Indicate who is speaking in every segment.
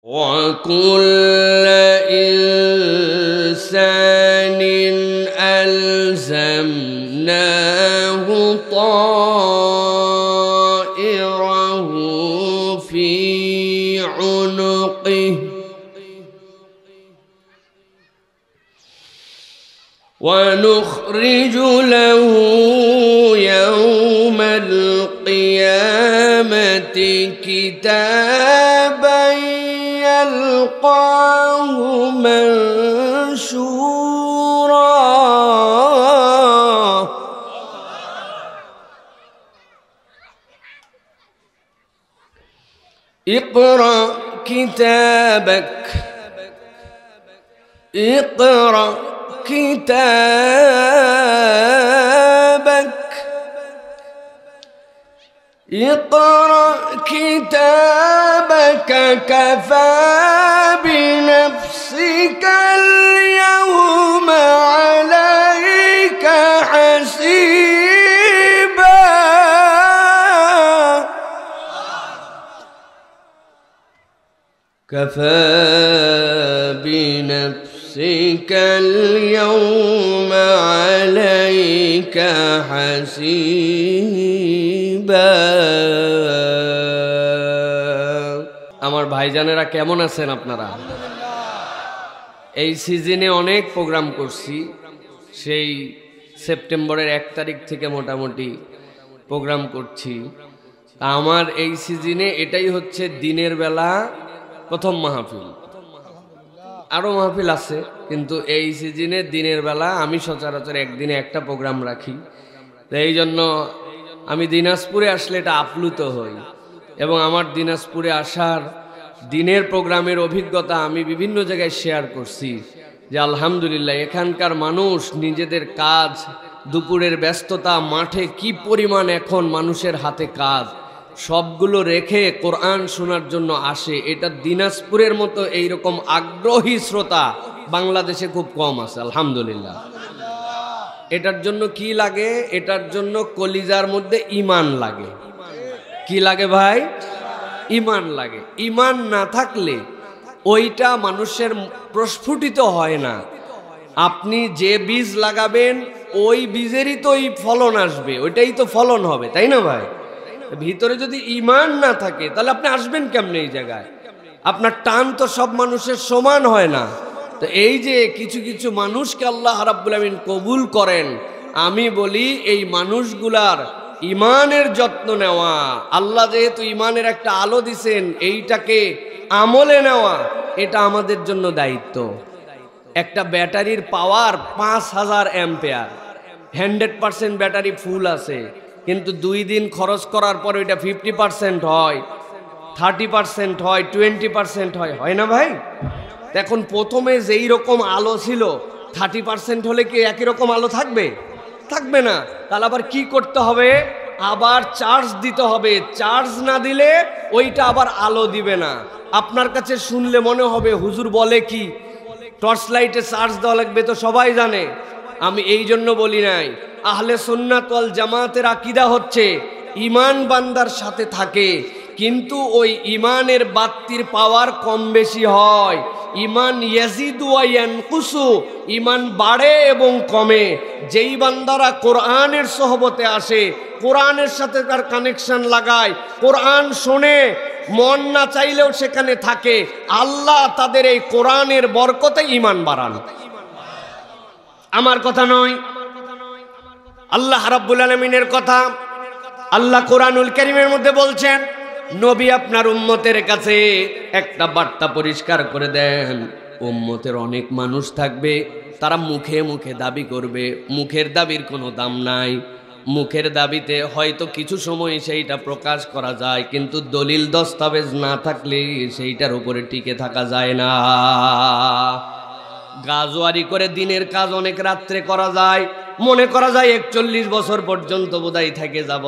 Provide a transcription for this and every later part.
Speaker 1: وكل إنسان ألزمناه طائره في عنقه ونخرج له يوم القيامة كتابا يلقاه منشورا اقرأ كتابك اقرأ كتابك اقرأ كتابك كفى بنفسك اليوم عليك حسيبا كفى بنفسك اليوم عليك حسيبا আমার ভাইজানেরা কেমন আছেন আপনারা? এই সিজনে অনেক প্রোগ্রাম করছি, সেই সেপ্টেম্বরের 1 তারিখ থেকে মোটামুটি প্রোগ্রাম করছি। আমার এই সিজনে এটাই হচ্ছে দিনের বেলা প্রথম মাহফিল। আরও মাহফিল আছে, কিন্তু এই সিজনে দিনের বেলা আমি সচরাচর একদিনে একটা প্রোগ্রাম রাখি। তো এই জন্য আমি দিনাজপুরে আসলে এটা আপ্লুত হই, এবং আমার দিনাজপুরে আসার দিনের প্রোগ্রামের অভিজ্ঞতা আমি বিভিন্ন জায়গায় শেয়ার করছি যে আলহামদুলিল্লাহ এখানকার মানুষ নিজেদের কাজ, দুপুরের ব্যস্ততা, মাঠে কি পরিমাণ এখন মানুষের হাতে কাজ, সবগুলো রেখে কোরআন শোনার জন্য আসে। এটা দিনাজপুরের মতো এইরকম আগ্রহী শ্রোতা বাংলাদেশে খুব কম আছে আলহামদুলিল্লাহ। এটার জন্য কি লাগে? এটার জন্য কলিজার মধ্যে ঈমান লাগে। কি লাগে ভাই? ঈমান লাগে। ঈমান না থাকলে ওইটা মানুষের প্রস্ফুটিত হয় না। আপনি যে বীজ লাগাবেন ওই বীজেরই তো এই ফলন আসবে, ওইটাই তো ফলন হবে, তাই না ভাই? ভিতরে যদি ঈমান না থাকে তাহলে আপনি আসবেন কেমনে এই জায়গায়? আপনার টান তো সব মানুষের সমান হয় না। তো এই যে কিছু কিছু মানুষকে আল্লাহ রাব্বুল আমিন কবুল করেন, আমি বলি এই মানুষগুলার ঈমানের যত্ন নেওয়া, আল্লাহ যেহেতু ঈমানের একটা আলো দিছেন, এইটাকে আমলে নেওয়া, এটা আমাদের জন্য দায়িত্ব। একটা ব্যাটারির পাওয়ার 5000 অ্যাম্পিয়ার, 100% ব্যাটারি ফুল আছে, কিন্তু 2 দিন খরচ করার পর ওইটা 50% হয়, 30% হয়, 20% হয়, হয় না ভাই? এখন প্রথমে যেই রকম আলো ছিল 30% হলে কি একই রকম আলো থাকবে? থাকবে না। তাহলে আবার কি করতে হবে? আবার চার্জ দিতে হবে। চার্জ না দিলে ওইটা আবার আলো দিবে না। আপনার কাছে শুনলে মনে হবে হুজুর বলে কি, টর্চ লাইটে চার্জ দেওয়া লাগবে, তো সবাই জানে। আমি এই জন্য বলি নাই। আহলে সুন্নাত ওয়াল জামাতের আকীদা হচ্ছে ঈমান বান্দার সাথে থাকে, কিন্তু ওই ঈমানের বাতির পাওয়ার কম বেশি হয়। ঈমান ইয়াজিদু ওয়া ইয়ানকুসু, ঈমান বাড়ে এবং কমে। যেই বান্দারা কোরআনের সোহবতে আসে, কোরআনের সাথে তার কানেকশন লাগায়, কোরআন শোনে, মন না চাইলেও সেখানে থাকে, আল্লাহ তাদের এই কোরআনের বরকতে ঈমান বাড়ান। আমার কথা নয়, আল্লাহ রাব্বুল আলামিনের কথা। আল্লাহ কোরআনুল কারীমের মধ্যে বলছেন, নবী আপনার উম্মতের কাছে একটা বার্তা পরিষ্কার করে দেন। উম্মতের অনেক মানুষ থাকবে, তারা মুখে মুখে দাবি করবে, মুখের দাবির কোনো দাম নাই। মুখের দাবিতে হয়তো কিছু সময় সেইটা প্রকাশ করা যায়, কিন্তু দলিল দস্তাবেজ না থাকলে সেইটার উপরে টিকে থাকা যায় না। গাজোয়ারি করে দিনের কাজ অনেক রাত্রে করা যায়, মনে করা যায় 41 বছর পর্যন্ত বোধহয় থেকে যাব,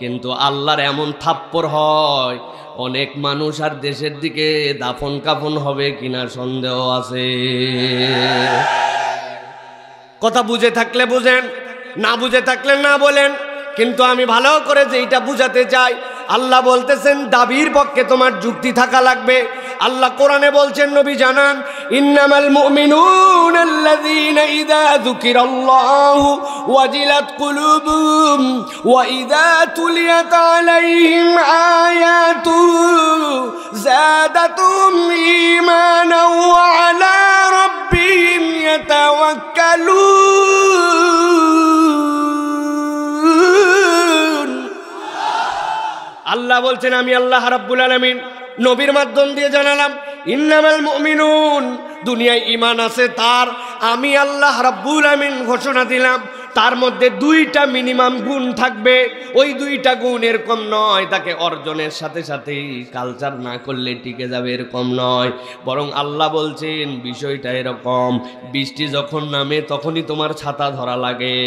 Speaker 1: কিন্তু আল্লাহর এমন থাপ্পড় হয়, অনেক মানুষ আর দেশের দিকে দাফন কাফন হবে কিনা সন্দেহ আছে। কথা বুঝে থাকলে বুঝেন, না বুঝে থাকলে না বলেন, কিন্তু আমি ভালো করে যেটা বুঝাতে চাই, আল্লাহ বলতেছেন দাবির পক্ষে তোমার যুক্তি থাকা লাগবে। আল্লাহ কোরআনে বলছেন, নবী জানান, ইন্নামাল মুমিনুনা আল্লাযীনা ইযা যুকিরাল্লাহু ওয়াজিলাত কুলুবুহুম ওয়া ইযা তুলিয়াত আলাইহিম আয়াতুহু যাদাতুহুম ঈমানান ওয়া আলা রাব্বিহিম ইয়াতাওয়াক্কালুন। আল্লাহ বলছেন, আমি আল্লাহ রাব্বুল আলামিন নবীর মাধ্যম দিয়ে জানালাম, ইন্নামাল মুমিনুন, দুনিয়ায় ঈমান আছে তার, আমি আল্লাহ রাব্বুল আলামিন ঘোষণা দিলাম তার মধ্যে দুইটা মিনিমাম গুণ থাকবে। ওই দুইটা গুণ এরকম নয় তাকে অর্জনের সাথে সাথে কালচার না করলে টিকে যাবে, এরকম নয়। বরং আল্লাহ বলছেন বিষয়টা এরকম, বৃষ্টি যখন নামে তখনই তোমার ছাতা ধরা লাগে,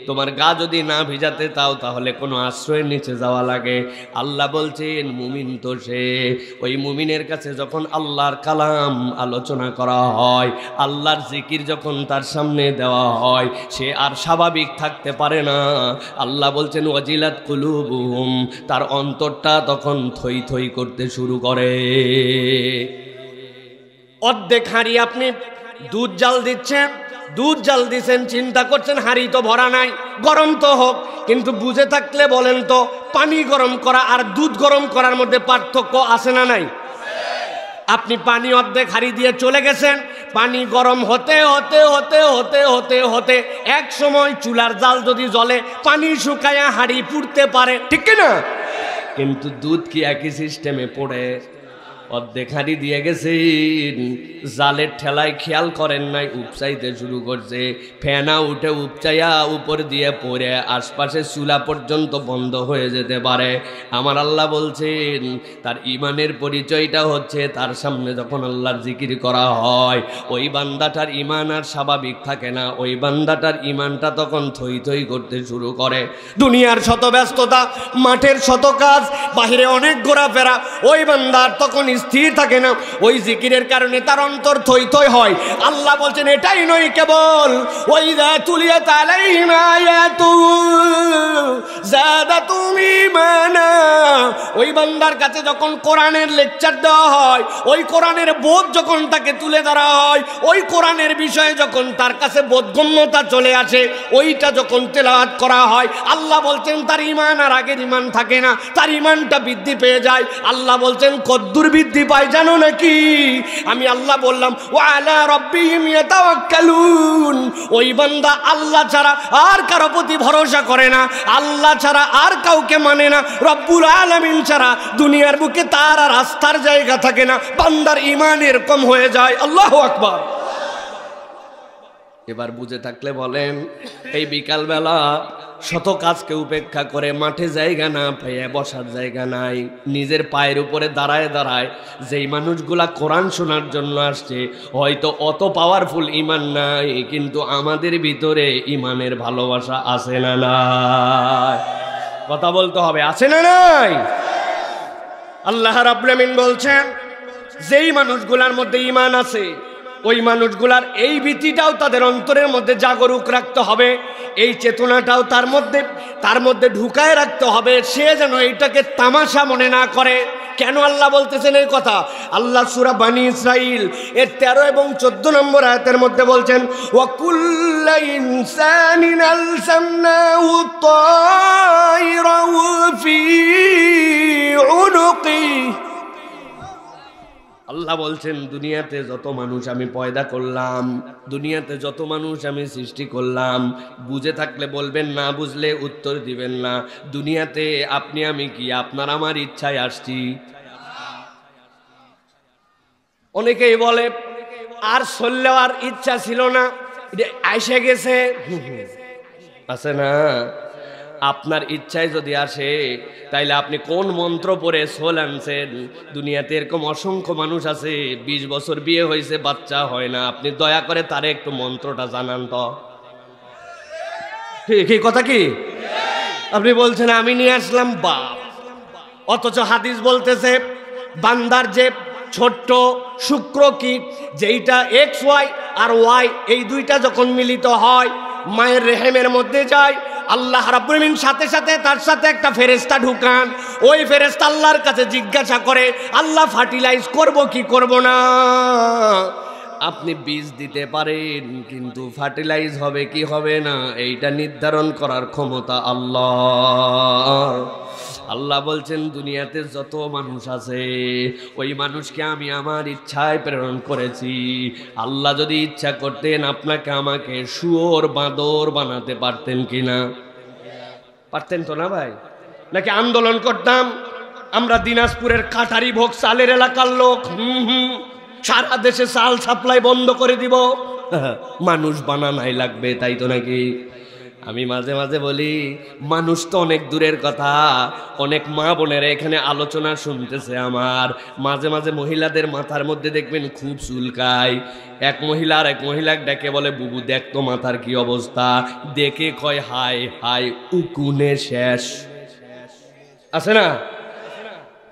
Speaker 1: তোমার গা যদি না ভিজাতে চাও তাহলে কোনো আশ্রয়ের নিচে যাওয়া লাগে। আল্লাহ বলছেন মুমিন তো সে, ওই মুমিনের কাছে যখন আল্লাহর কালাম আলোচনা করা হয়, আল্লাহর জিকির যখন তার সামনে দেওয়া হয়, সে আর স্বাভাবিক থাকতে পারে না। আল্লাহ বলছেন ওয়াজিলাত কুলুবুহুম, তার অন্তরটা তখন থই থই করতে শুরু করে। অর্ধেক হাঁড়ি আপনি দুধ জাল দিচ্ছেন, দুধ জাল দিচ্ছেন, চিন্তা করছেন হাঁড়ি তো ভরা নাই, গরম তো হোক, কিন্তু বুঝে থাকলে বলেন তো পানি গরম করা আর দুধ গরম করার মধ্যে পার্থক্য আছে না নাই? আপনি পানি অর্ধেক হাঁড়ি দিয়ে চলে গেছেন, পানি গরম হতে হতে হতে হতে হতে হতে এক সময় চুলার জাল যদি জ্বলে পানি শুকায়া হাঁড়ি পুড়তে পারে, ঠিক না? কিন্তু দুধ কি একই সিস্টেমে পড়ে? অর্ধেক হাঁড়ি দিয়ে গেছেন, জালের ঠেলায় খেয়াল করেন নাই, উপচাইতে শুরু করছে, ফেনা উঠে উপচাইয়া উপর দিয়ে পড়ে আশপাশে চুলা পর্যন্ত বন্ধ হয়ে যেতে পারে। আমার আল্লাহ বলছেন তার ইমানের পরিচয়টা হচ্ছে তার সামনে যখন আল্লাহর জিকির করা হয়, ওই বান্দাটার ইমান আর স্বাভাবিক থাকে না, ওই বান্দাটার ইমানটা তখন থই থই করতে শুরু করে। দুনিয়ার শত ব্যস্ততা, মাঠের শত কাজ, বাহিরে অনেক ঘোরাফেরা, ওই বান্দার তখন স্থির থাকে না, ওই জিকিরের কারণে তার অন্তর থই থই হয়। আল্লাহ বলছেন এটাই নয় কেবল, ওয়াইযা তুলিয়াত আলাইহিম আয়াতুহু যাদাতুহুম ঈমানা, ওই বান্দার কাছে যখন কোরআনের লেকচার দেওয়া হয়, ওই কোরআনের বোধ যখন তাকে তুলে ধরা হয়, ওই কোরআনের বিষয়ে যখন তার কাছে বোধগম্যতা চলে আসে, ওইটা যখন তেলাওয়াত করা হয়, আল্লাহ বলছেন তার ঈমান আর আগের ঈমান থাকে না, তার ঈমানটা বৃদ্ধি পেয়ে যায়। আল্লাহ বলছেন কদ্দুর বৃদ্ধি পায় জানো নাকি? আমি আল্লাহ বললাম ওয়া আলা রাব্বিহিম ইয়াতাওয়াক্কালুন, ওই বান্দা আল্লাহ ছাড়া আর কারো প্রতি ভরসা করে না, আল্লাহ ছাড়া আর কাউকে মানে না, রব্বুল আলামিন ছাড়া দুনিয়ার বুকে তার আর আস্থার জায়গা থাকে না। বান্দার ঈমান এরকম হয়ে যায়। আল্লাহু আকবার। এবার বুঝে থাকলে বলেন, এই বিকালবেলা শত কাজকে উপেক্ষা করে মাঠে জায়গা না পেয়ে বসার জায়গা নাই, নিজের পায়ের উপরে দাঁড়ায় দাঁড়ায় যেই মানুষগুলা কোরআন শোনার জন্য আসছে, হয়তো অত পাওয়ারফুল ঈমান নাই, কিন্তু আমাদের ভিতরে ঈমানের ভালোবাসা আছে না নাই? কথা বলতে হবে, আছে না নাই? আল্লাহ রাব্বুল আমিন বলছেন যেই মানুষগুলার মধ্যে ঈমান আছে, ওই মানুষগুলার এই ভীতিটাও তাদের অন্তরের মধ্যে জাগরুক রাখতে হবে, এই চেতনাটাও তার মধ্যে ঢুকায় রাখতে হবে, সে যেন এইটাকে তামাশা মনে না করে। কেন আল্লাহ বলতেছেন এই কথা? আল্লাহ সূরা বানী ইসরাইল এর 13 এবং 14 নম্বর আয়াতের মধ্যে বলছেন ওয়া কুল্লু ইনসানিন আলসামনাহু তায়রাহু ফি উনুকি। আল্লাহ বলছেন দুনিয়াতে যত মানুষ আমি পয়দা করলাম, দুনিয়াতে যত মানুষ আমি সৃষ্টি করলাম, বুঝে থাকলে বলবেন, না বুঝলে উত্তর দিবেন না। দুনিয়াতে আপনি আমি কি আপনার আমার ইচ্ছায় আসছি? অনেকেই বলে আর চললেও ইচ্ছা ছিল না, আইসে গেছে, আছে না? আপনার ইচ্ছায় যদি আসে তাইলে আপনি কোন মন্ত্র পড়ে সোল আনছেন? দুনিয়াতে এরকম অসংখ্য মানুষ আছে 20 বছর বিয়ে হয়েছে, বাচ্চা হয় না, আপনি দয়া করে তারে একটু মন্ত্রটা জানান তো। কি কথা কি? আপনি বলছেন আমি নিয়ে আসলাম বাপ, অথচ হাদিস বলতেছে বান্দার যে ছোট্ট শুক্র কীট, যেইটা XY আর Y এই দুইটা যখন মিলিত হয় মায়ের রেহেমের মধ্যে যায়,
Speaker 2: আল্লাহ রাব্বুল আমিন সাথে সাথে তার সাথে একটা ফেরেশতা ঢুকান। ওই ফেরেশতা আল্লাহর কাছে জিজ্ঞাসা করে, আল্লাহ ফার্টিলাইজ করব কি করব না? আপনি বীজ দিতে পারেন, কিন্তু ফার্টিলাইজ হবে কি হবে না এইটা নির্ধারণ করার ক্ষমতা আল্লাহর। আল্লাহ বলছেন দুনিয়াতে যত মানুষ আছে ওই মানুষকে আমি আমার ইচ্ছায় প্রেরণ করেছি। আল্লাহ যদি ইচ্ছা করতেন আপনাকে আমাকে শুয়োর বাঁদর বানাতে পারতেন কিনা? পারতেন তো না ভাই? নাকি আন্দোলন করতাম আমরা দিনাজপুরের কাটারি ভোগ চালের এলাকার লোক, সারা দেশে চাল সাপ্লাই বন্ধ করে দিব, মানুষ বানানাই লাগবে, তাই তো নাকি? আমি মাঝে মাঝে বলি মানুষ তো অনেক দূরের কথা, অনেক মা বোনেরা এখানে আলোচনা শুনতেছে আমার। মাঝে মাঝে মহিলাদের মাথার মধ্যে দেখবেন খুব চুলকায়। এক মহিলা আর এক মহিলাকে ডেকে বলে, বুবু দেখ তো মাথার কি অবস্থা। দেখে কয় হায় হায় উকুনে শেষ। আছে না?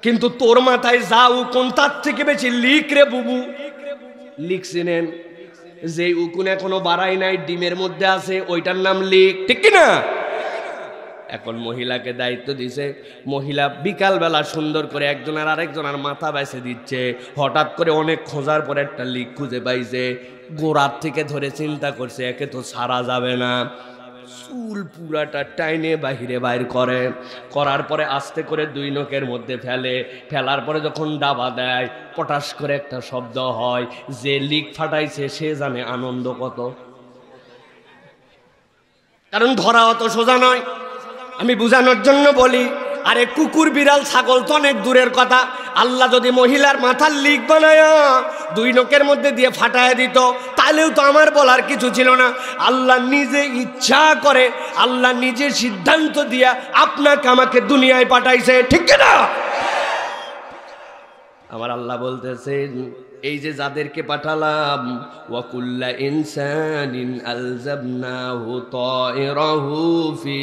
Speaker 2: কিন্তু তোর মাথায় যা উকুন তার থেকে বেশি লিক রে বুবু। লিক চিনেন? যে উকুন এখনো বাড়াই নাই, ডিমের মধ্যে আছে, ওইটার নাম লিক, ঠিক কিনা? এখন মহিলাকে দায়িত্ব দিছে, মহিলা বিকালবেলা সুন্দর করে একজনের আরেকজনের মাথা বেছে দিচ্ছে। হঠাৎ করে অনেক খোঁজার পরে একটা লিক খুঁজে পাইছে। গোড়ার থেকে ধরে চিন্তা করছে একে তো ছাড়া যাবে না, চুল পুরাটা টাইনে বাহিরে বাইর করে, করার পরে আস্তে করে দুই নখের মধ্যে ফেলে। ফেলার পরে যখন ডাবা দেয় পটাশ করে একটা শব্দ হয়। যে লিক ফাটাইছে সে জানে আনন্দ কত। কারণ ধরা অত সোজা নয়। আমি বুঝানোর জন্য বলি, আরে কুকুর বিড়াল ছাগল তো অনেক দূরের কথা। আল্লাহ যদি মহিলার মাথার লিক বানায় দুই নখের মধ্যে দিয়ে ফাটায় দিত, তাহলেও তো আমার বলার কিছু ছিল না। আল্লাহ নিজে ইচ্ছা করে, আল্লাহ নিজে সিদ্ধান্ত দিয়া আপনাকে আমাকে দুনিয়ায় পাঠাইছে, ঠিক না? আমার আল্লাহ বলতেছেন এই যে যাদেরকে পাঠালাম, ওয়াকুল্লা ইনসানিন আলজামনাহু তায়রাহু ফি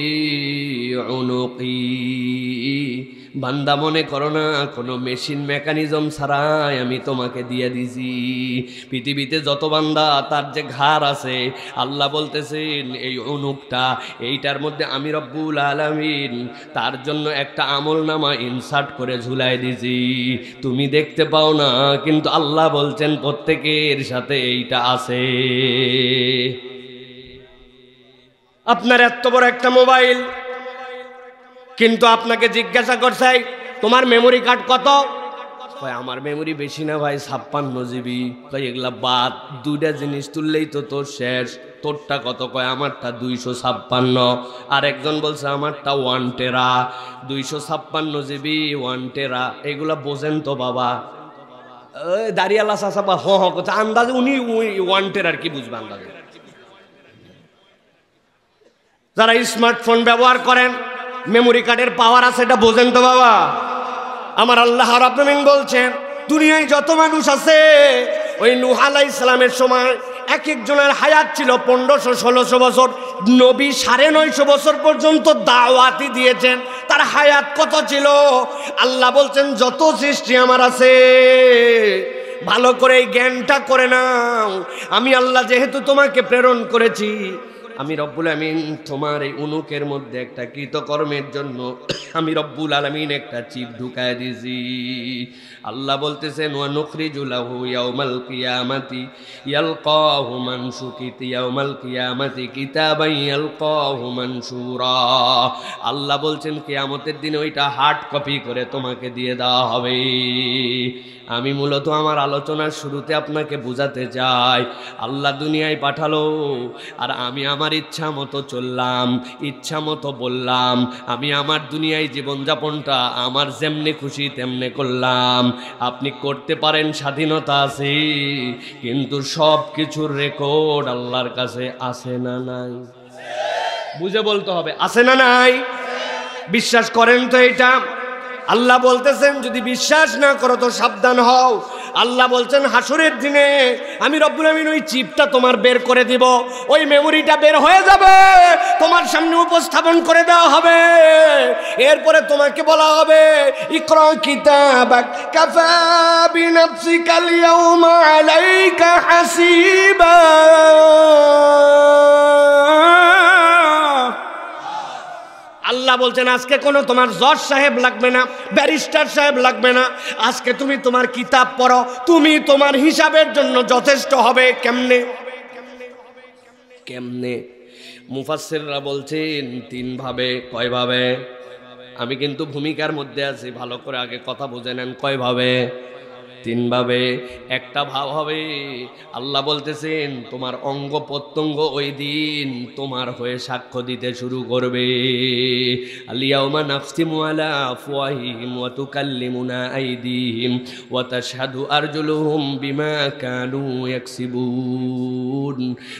Speaker 2: উনুকি। বান্দা মনে করো না কোনো মেশিন মেকানিজম ছাড়াই আমি তোমাকে দিয়ে দিছি। পৃথিবীতে যত বান্দা তার যে ঘাড় আছে, আল্লাহ বলতেছেন এই উনুকটা, এইটার মধ্যে আমি রব্বুল আলামিন তার জন্য একটা আমলনামা ইনসার্ট করে ঝুলাই দিছি। তুমি দেখতে পাও না, কিন্তু আল্লাহ বলছেন প্রত্যেকের সাথে এইটা আছে। আপনার এত বড় একটা মোবাইল, কিন্তু আপনাকে জিজ্ঞাসা করছে তোমার মেমোরি কার্ড কত? ভাই আমার মেমোরি বেশি না ভাই, 56 GB। ভাই এগুলা বাদ, দুইটা জিনিস তুললেই তো তোর শেষ। তোরটা কত? কয় আমারটা 256। আর একজন বলছে আমারটা 1 টেরা। 256 GB 1 টেরা, এগুলা বোঝেন তো বাবা? দাঁড়িয়ালা চাষা বা কথা আন্দাজে উনি 1 টেরার কি বুঝবে আন্দাজে? যারা স্মার্টফোন ব্যবহার করেন মেমোরি কার্ডের পাওয়ার আছে, এটা বোঝেন তো বাবা? আমার আল্লাহ রাব্বুল আলামিন বলছেন দুনিয়ায় যত মানুষ আছে, ওই নূহ আলাইহিস সালামের সময় এক একজনের হায়াত ছিল 1500-1600 বছর। নবী 950 বছর পর্যন্ত দাওয়াতি দিয়েছেন। তার হায়াত কত ছিল? আল্লাহ বলছেন যত সৃষ্টি আমার আছে ভালো করে এই জ্ঞানটা করে নাও। আমি আল্লাহ যেহেতু তোমাকে প্রেরণ করেছি, আমি রব্বুল আলামিন তোমার এই উনুকের মধ্যে একটা কৃতকর্মের জন্য আমি রব্বুল আলামিন একটা চিপ ঢুকায় দিয়েছি। আল্লাহ বলতেছেন ওয়া নুখরিজু লাহু ইয়াউমাল কিয়ামাতি ইয়ালকাহু মানশুকিত ইয়াউমাল কিয়ামাতি কিতাবান ইয়ালকাহু মানশুরা। আল্লাহ বলছেন কিয়ামতের দিনে ওইটা হার্ড কপি করে তোমাকে দিয়ে দেওয়া হবে। আমি মূলত আমার আলোচনার শুরুতে আপনাকে বোঝাতে চাই, আল্লাহ দুনিয়ায় পাঠালো আর আমি আমার ইচ্ছা মতো চললাম, ইচ্ছা মতো বললাম। আমি আমার দুনিয়ায় জীবনযাপনটা আমার যেমনি খুশি তেমনি করলাম। আপনি করতে পারেন, স্বাধীনতা আছে, কিন্তু সব কিছুর রেকর্ড আল্লাহর কাছে আছে না নাই? বুঝে বলতে হবে, আছে না নাই? বিশ্বাস করেন তো এটা? আল্লাহ বলতেছেন যদি বিশ্বাস না করো তো সাবধান হও। আল্লাহ বলছেন হাসরের দিনে আমি রব্বুল আমিন ওই চিপটা তোমার বের করে দিব, ওই মেমোরিটা বের হয়ে যাবে, তোমার সামনে উপস্থাপন করে দেওয়া হবে। এরপরে তোমাকে বলা হবে ইকরা কিতাবাক কাফা বিনাফসিকাল ইয়াউমা আলাইকা হাসিবা। আল্লাহ বলছেন আজকে কোনো তোমার জজ সাহেব লাগবে না, ব্যারিস্টার সাহেব লাগবে না, আজকে তুমি তোমার কিতাব পড়ো, তুমি তোমার হিসাবের জন্য যথেষ্ট হবে। কেমনে কেমনে? মুফাসসিররা বলছেন তিন ভাবে। কয় ভাবে? আমি কিন্তু ভূমিকার মধ্যে আছি, ভালো করে আগে কথা বুঝে নেন। কয় ভাবে? তিন ভাবে। একটা ভাব হবে আল্লাহ বলতেছেন তোমার অঙ্গ প্রত্যঙ্গ ওই দিন তোমার হয়ে সাক্ষ্য দিতে শুরু করবে। আলিয়াউমা নাখতিমু আলা আফওয়াহিহিম ওয়া তুকাল্লিমুনা আইদিহিম ওয়া তাশহাদু আরজুলুহুম বিমা কানু ইয়াকসিবুন।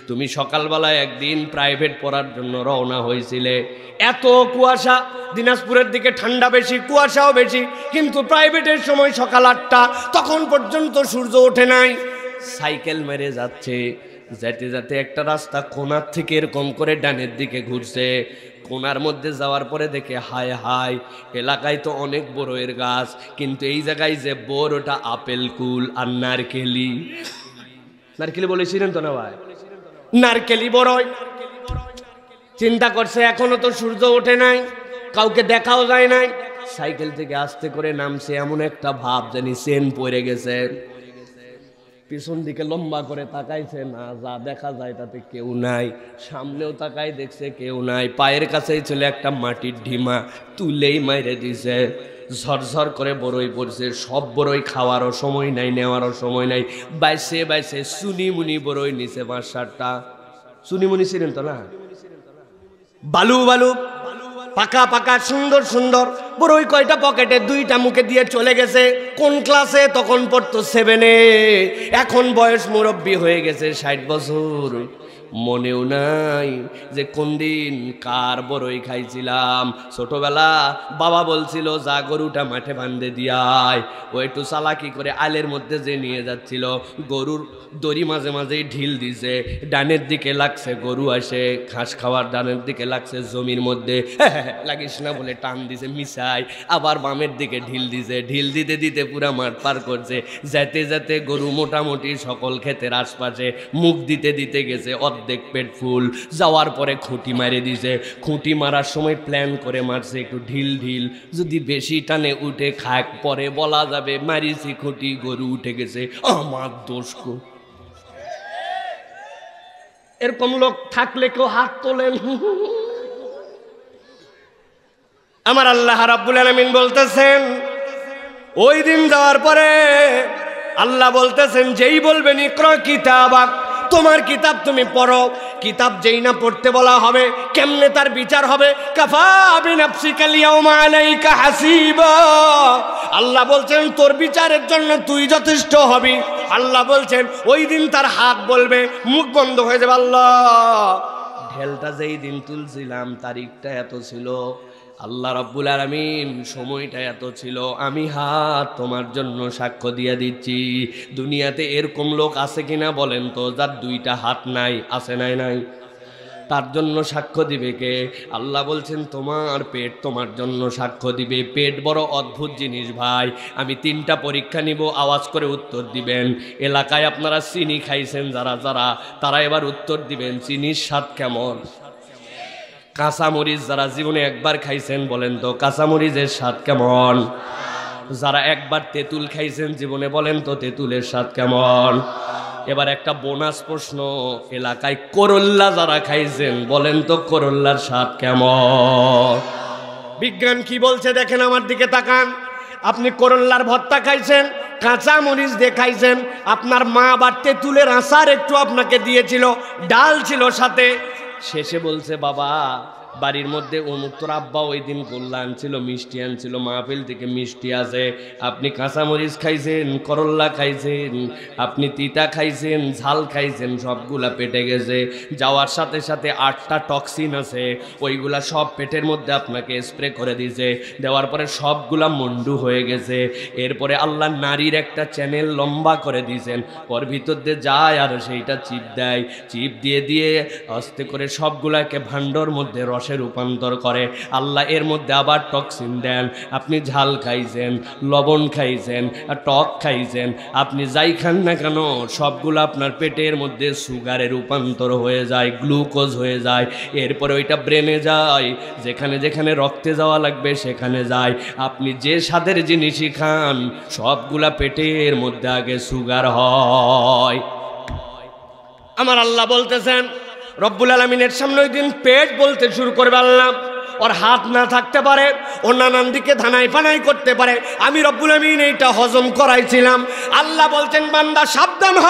Speaker 2: তুমি সকালবেলা একদিন প্রাইভেট পড়ার জন্য রওনা হয়েছিলে, এত কুয়াশা, দিনাজপুরের দিকে ঠান্ডা বেশি, কুয়াশাও বেশি, কিন্তু প্রাইভেটের সময় সকাল 8টা, তখন পর্যন্ত সূর্য ওঠে নাই। সাইকেল মেরে যাচ্ছে, যেতে যেতে একটা রাস্তা কোণার থেকে এরকম করে ডানের দিকে ঘুরছে। কোণার মধ্যে যাওয়ার পরে দেখে হায় হায়, এলাকায় তো অনেক বড়ের গাছ, কিন্তু এই জায়গায় যে বড় ওটা আপেল কুল আর নারকেলি। নারকেলি বলেছিলেন তো না ভাই? নারকেলি বড়ই। চিন্তা করছে এখনো তো সূর্য ওঠে নাই, কাউকে দেখাও যায় নাই। সাইকেল থেকে আস্তে করে নামছে, এমন একটা ভাব জানি চেন পড়ে গেছে। পিছন দিকে লম্বা করে তাকাইছে, না যা দেখা যায় তাতে কেউ নাই। সামনেও তাকাই, দেখছে কেউ নাই। পায়ের কাছেই ছিল একটা মাটির ঢিমা, তুলেই মাইরে দিছে। ঝরঝর করে বড়ই পড়ছে। সব বড়ই খাওয়ারও সময় নাই, নেওয়ারও সময় নাই। বাইসে বাইসে সুনিমুনি বড়ই নিচে 5-7টা। সুনিমুনি ছিলেন তো না? বালু বালু, পাকা পাকা, সুন্দর সুন্দর বড়ই কয়টা পকেটে, 2টা মুখে দিয়ে চলে গেছে। কোন ক্লাসে? তখন পড়তো 7-এ। এখন বয়স মুরব্বী হয়ে গেছে, 60 বছর। মনেও নাই যে কোন দিন কার বড়ই খাইছিলাম। ছোটবেলা বাবা বলছিল যা গরুটা মাঠে বান্ধে দিয়ায়। ও একটু চালাকি করে আলের মধ্যে যে নিয়ে যাচ্ছিল, গরুর দড়ি মাঝে মাঝেই ঢিল দিছে। ডানের দিকে লাগছে, গরু আসে ঘাস খাওয়ার, ডানের দিকে লাগছে জমির মধ্যে, লাগিস না বলে টান দিছে মিশাই। আবার বামের দিকে ঢিল দিছে, ঢিল দিতে দিতে পুরা মাঠ পার করছে। যেতে যেতে গরু মোটামুটি সকল ক্ষেতের আশপাশে মুখ দিতে দিতে গেছে, অর্ধেক পেট ফুল। যাওয়ার পরে খুঁটি মারে দিছে। খুঁটি মারার সময় প্ল্যান করে মারছে একটু ঢিল ঢিল, যদি বেশি টানে উঠে খাক, পরে বলা যাবে মারিছি খুঁটি, গরু উঠে গেছে, আমার দোষ। এরকম লোক থাকলে কেউ হাত তোলেন? আমার আল্লাহ রাব্বুল আলামিন বলতেছেন ওই দিন যাওয়ার পরে আল্লাহ বলতেছেন যেই বলবেন ইকরা কিতাবাক, তোমার কিতাব তুমি পড়ো। কিতাব যেই না পড়তে বলা হবে, কেমনে তার বিচার হবে? কাফা বিনাফসিকাল ইয়াউমা আলাইকা হাসিবা। আল্লাহ বলছেন তোর বিচারের জন্য তুই যথেষ্ট হবি। আল্লাহ বলছেন ওই দিন তার হাত বলবে, মুখ বন্ধ হয়ে যাবে। আল্লাহ, ঢেলটা যেই দিন তুলছিলাম তারিখটা এত ছিল, আল্লাহ রাব্বুল আলামিন সময়টা এত ছিল, আমি হাত তোমার জন্য সাক্ষ্য দিয়ে দিচ্ছি। দুনিয়াতে এরকম লোক আছে কিনা বলেন তো, যার 2টা হাত নাই? আছে নাই? নাই। তার জন্য সাক্ষ্য দিবে কে? আল্লাহ বলছেন তোমার পেট তোমার জন্য সাক্ষ্য দিবে। পেট বড় অদ্ভুত জিনিস ভাই। আমি 3টা পরীক্ষা নিব, আওয়াজ করে উত্তর দিবেন। এলাকায় আপনারা চিনি খাইছেন যারা যারা, তারা এবার উত্তর দিবেন চিনির স্বাদ কেমন। কাঁচামরিচ যারা জীবনে একবার খাইছেন বলেন তো কাঁচামরিচের স্বাদ কেমন। যারা একবার তেঁতুল খাইছেন জীবনে বলেন তো তেঁতুলের স্বাদ কেমন। এবার একটা বোনাস প্রশ্ন, এলাকায় করল্লা যারা খাইছেন বলেন তো করল্লার স্বাদ কেমন। বিজ্ঞান কি বলছে দেখেন, আমার দিকে তাকান। আপনি করল্লার ভর্তা খাইছেন, কাঁচা মরিচ দিয়ে খাইছেন, আপনার মা আবার তেঁতুলের আচার একটু আপনাকে দিয়েছিল, ডাল ছিল সাথে। শেষে বলছে বাবা বাড়ির মধ্যে অমুক তোর আব্বা ওই দিন গোল্লা আনছিল, মিষ্টি আনছিল, মাহফিল থেকে মিষ্টি আছে, আপনি কাঁচামরিচ খাইছেন, করল্লা খাইছেন, আপনি তিতা খাইছেন, ঝাল খাইছেন, সবগুলা পেটে গেছে। যাওয়ার সাথে সাথে 8টা টক্সিন আছে, ওইগুলা সব পেটের মধ্যে আপনাকে স্প্রে করে দিয়েছে। দেওয়ার পরে সবগুলা মন্ডু হয়ে গেছে। এরপরে আল্লাহ নারীর একটা চ্যানেল লম্বা করে দিয়েছেন, ওর ভিতর দিয়ে যায় আর সেইটা চিপ দেয়, চিপ দিয়ে দিয়ে আস্তে করে সবগুলাকে ভাণ্ডর মধ্যে রসে রসে রূপান্তর করে। আল্লাহ এর মধ্যে আবার টক্সিন দেন। আপনি ঝাল খাইছেন, লবণ খাইছেন, টক খাইছেন, আপনি যাই খান না কেন সবগুলো আপনার পেটের মধ্যে সুগারে রূপান্তর হয়ে যায়, গ্লুকোজ হয়ে যায়। এরপরে ওইটা ব্রেনে যায়, যেখানে যেখানে রক্তে যাওয়া লাগবে সেখানে যায়। আপনি যে স্বাদের জিনিসই খান সবগুলা পেটের মধ্যে আগে সুগার হয়। আমার আল্লাহ বলতেছেন, রব্বুল আলামিনের সামনে ওই দিন পেট বলতে শুরু করবে। আল্লাহ ওর হাত না থাকতে পারে, ও নানান দিকে ধানাই পানাই করতে পারে, আমি রব্বুল আমিন এইটা হজম করাইছিলাম। আল্লাহ বলছেন, বান্দা সাবধান হ,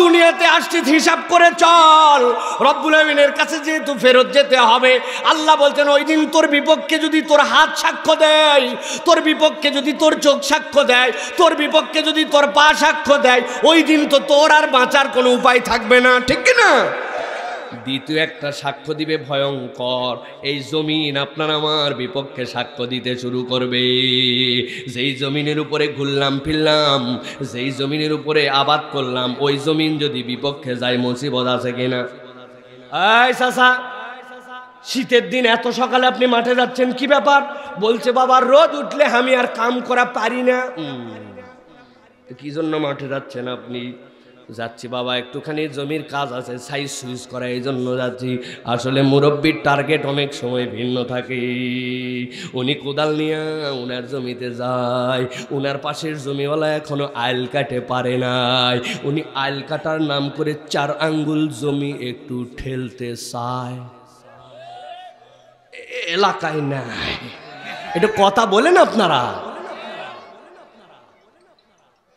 Speaker 2: দুনিয়াতে আসছিস হিসাব করে চল, রব্বুল আমিনের কাছে যেহেতু ফেরত যেতে হবে। আল্লাহ বলছেন, ওই দিন তোর বিপক্ষে যদি তোর হাত সাক্ষ্য দেয়, তোর বিপক্ষে যদি তোর চোখ সাক্ষ্য দেয়, তোর বিপক্ষে যদি তোর পা সাক্ষ্য দেয়, ওই দিন তো তোর আর বাঁচার কোনো উপায় থাকবে না, ঠিক না? দ্বিতীয় একটা সাক্ষ্য দিবে ভয়ঙ্কর, এই জমিন আপনার আমার বিপক্ষে সাক্ষ্য দিতে শুরু করবে। যেই জমিনের উপরে ঘুরলাম ফিরলাম, যেই জমিনের উপরে আবাদ করলাম, ওই জমিন যদি বিপক্ষে যায় মুসিবত আছে কিনা? এই চাচা, শীতের দিন এত সকালে আপনি মাঠে যাচ্ছেন, কি ব্যাপার? বলছে, বাবা রোদ উঠলে আমি আর কাম করা পারি না। কি জন্য মাঠে যাচ্ছেন আপনি? যাচ্ছি বাবা একটুখানি জমির কাজ আছে, সাইজ সুইজ করা, এই জন্য যাচ্ছি। আসলে মুরব্বির টার্গেট অনেক সময় ভিন্ন থাকে। উনি কোদাল নিয়ে উনার জমিতে যায়, উনার পাশের জমিওয়ালা এখনো আইল কাটে পারে নাই, উনি আইল কাটার নাম করে 4 আঙ্গুল জমি একটু ঠেলতে চায়, এলাকায় নাই। এটা কথা বলেন আপনারা?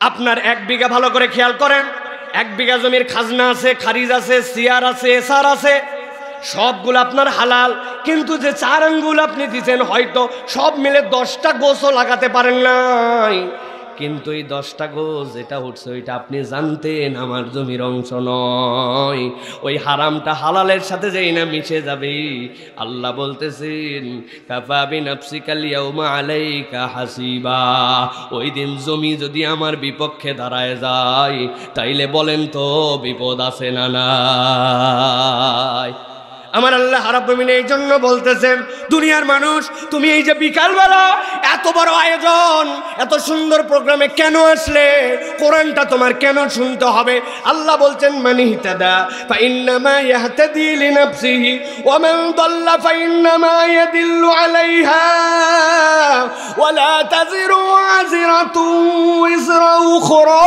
Speaker 2: আপনার 1 বিঘা, ভালো করে খেয়াল করেন, 1 বিঘা জমির খাজনা আছে, খারিজ আছে, সিয়ার আছে, এসার আছে, সবগুলো আপনার হালাল। কিন্তু যে 4 আঙ্গুল আপনি দিচ্ছেন, হয়তো সব মিলে 10টা গোছও লাগাতে পারেন নাই, কিন্তু এই 10টা গোছ যেটা উঠছে ওইটা আপনি জানতেন আমার জমির অংশ নয়। ওই হারামটা হালালের সাথে যেই না মিশে যাবে, আল্লাহ বলতেছেন, কাফা বিনাফসিকা আল-ইয়াউমা আলাইকা হাসিবা। ওই দিন জমি যদি আমার বিপক্ষে দাঁড়ায় যায়, তাইলে বলেন তো বিপদ আছে না নাই? আমার আল্লাহ রাব্বুল আলামিন এই জন্য বলতেছেন, দুনিয়ার মানুষ, তুমি এই যে বিকালবেলা এত বড় আয়োজন, এত সুন্দর প্রোগ্রামে কেন আসলে? কোরআনটা তোমার কেন শুনতে হবে? আল্লাহ বলছেন, মান ইহতাদা ফাইন্নামা ইয়াহতাদি লিনাফসিহি ওয়া মান দাল্লা ফাইন্নামা ইয়াদিল্লু আলাইহা ওয়া লা তাজিরু ওয়াজিরাতু ইজরা উখরা।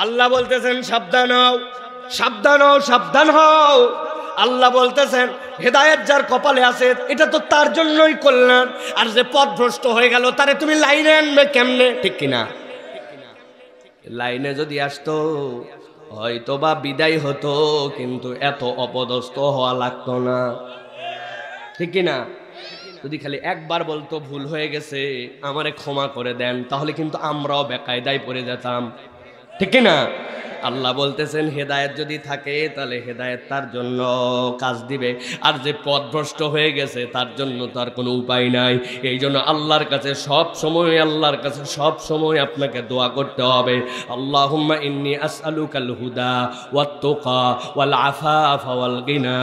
Speaker 2: আল্লাহ বলতেছেন, সাবধান হও, সাবধান হও, সাবধান হও। আল্লাহ বলতেছেন, হেদায়েত যার কপালে আছে এটা তো তার জন্যই কল্যাণ, আর যে পথভ্রষ্ট হয়ে গেল তারে তুমি লাইনে আনবে কেমনে, ঠিক কিনা? লাইনে যদি আসতো হয়তো বা বিদায় হতো, কিন্তু এত অপদস্থ হওয়া লাগতো না, ঠিক কিনা? যদি খালি একবার বলতো ভুল হয়ে গেছে, আমারে ক্ষমা করে দেন, তাহলে কিন্তু আমরাও বেকায়দায় পড়ে যেতাম, ঠিক না? আল্লাহ বলতেছেন, হেদায়েত যদি থাকে তাহলে হেদায়েত তার জন্য কাজ দিবে, আর যে পথভ্রষ্ট হয়ে গেছে তার জন্য তার কোনো উপায় নাই। এই জন্য আল্লাহর কাছে সব সময়, আল্লাহর কাছে সব সময় আপনাকে দোয়া করতে হবে, আল্লাহুম্মা ইন্নী আসআলুকাল হুদা ওয়াত তুকা ওয়াল আফাফা ওয়াল গিনা।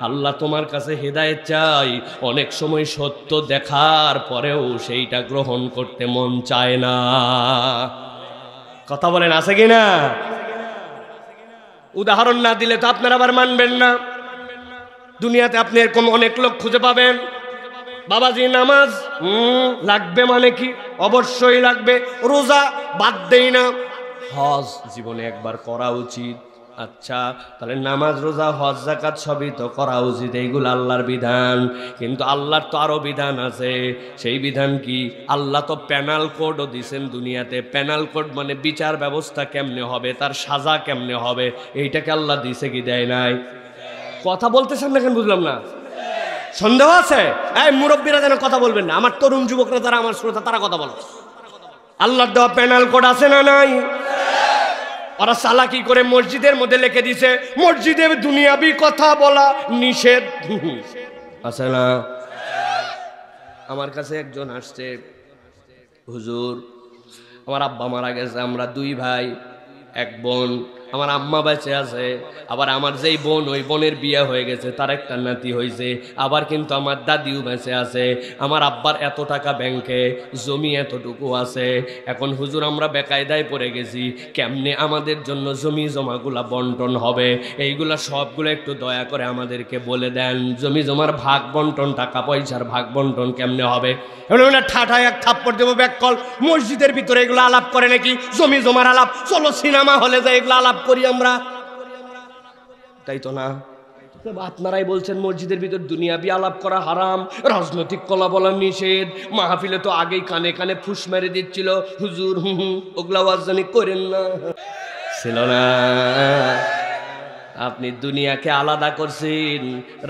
Speaker 2: আল্লাহ তোমার কাছে হেদায়েত চাই। অনেক সময় সত্য দেখার পরেও সেইটা গ্রহণ করতে মন চায় না। কথা বলেন, আছে কি না? উদাহরণ না দিলে তো আপনারা আবার মানবেন না। দুনিয়াতে আপনি এরকম অনেক লোক খুঁজে পাবেন, বাবাজি নামাজ লাগবে মানে কি? অবশ্যই লাগবে। রোজা বাদ দেই না, হজ জীবনে একবার করা উচিত। আচ্ছা, তাহলে নামাজ, রোজা, হজ, যাকাত সবই তো করা উচিত, এইগুলো আল্লাহর বিধান। কিন্তু আল্লাহর তো আরো বিধান আছে। সেই বিধান কি? আল্লাহ তো প্যানাল কোডও দিয়েছেন দুনিয়াতে। প্যানাল কোড মানে বিচার ব্যবস্থা কেমনে হবে, তার সাজা কেমনে হবে, এইটাকে আল্লাহ দিছে কি দেয় নাই? কথা বলতেছেন না কেন বুঝলাম না? সন্দেহ আছে? এই মুরব্বীরা যেন কথা বলবেন না, আমার তরুণ যুবকরা যারা আমার শ্রোতা তারা কথা বলো। আল্লাহর দেওয়া প্যানাল কোড আছে না নাই? ওরা চালাকি করে মসজিদের মধ্যে লিখে দিছে, মসজিদে দুনিয়াবি কথা বলা নিষেধ, আছে না? আমার কাছে একজন আসছে, হুজুর আমার আব্বা মারা গেছে, আমরা 2 ভাই 1 বোন,
Speaker 1: আমার আম্মা বেঁচে আছে, আবার আমার যেই বোন, ওই বোনের বিয়ে হয়ে গেছে, তার একটা নাতি হয়েছে, আবার কিন্তু আমার দাদিও বেঁচে আছে, আমার আব্বার এত টাকা ব্যাংকে, জমি এতটুকু আছে। এখন হুজুর আমরা বেকায়দায় পড়ে গেছি, কেমনে আমাদের জন্য জমি জমাগুলা বন্টন হবে, এইগুলা সবগুলো একটু দয়া করে আমাদেরকে বলে দেন। জমি জমার ভাগ বন্টন, টাকা পয়সার ভাগ বন্টন কেমনে হবে?
Speaker 2: ঠাঠায় এক থাপ্পড় দেবো ব্যাককল। মসজিদের ভিতরে এগুলো আলাপ করে নাকি? জমি জমার আলাপ? চলো সিনেমা হলে যাই এগুলো আলাপ করি আমরা, তাই তো না? আপনারাই বলছেন মসজিদের ভিতর দুনিয়াবি আলাপ করা হারাম, রাজনৈতিক কলা বলা নিষেধ। মাহফিলে তো আগেই কানে কানে ফুস মেরে দিচ্ছিল, হুজুর ওগুলা ওয়াজজানি করেন না, ছিল না? আপনি দুনিয়াকে আলাদা করছেন,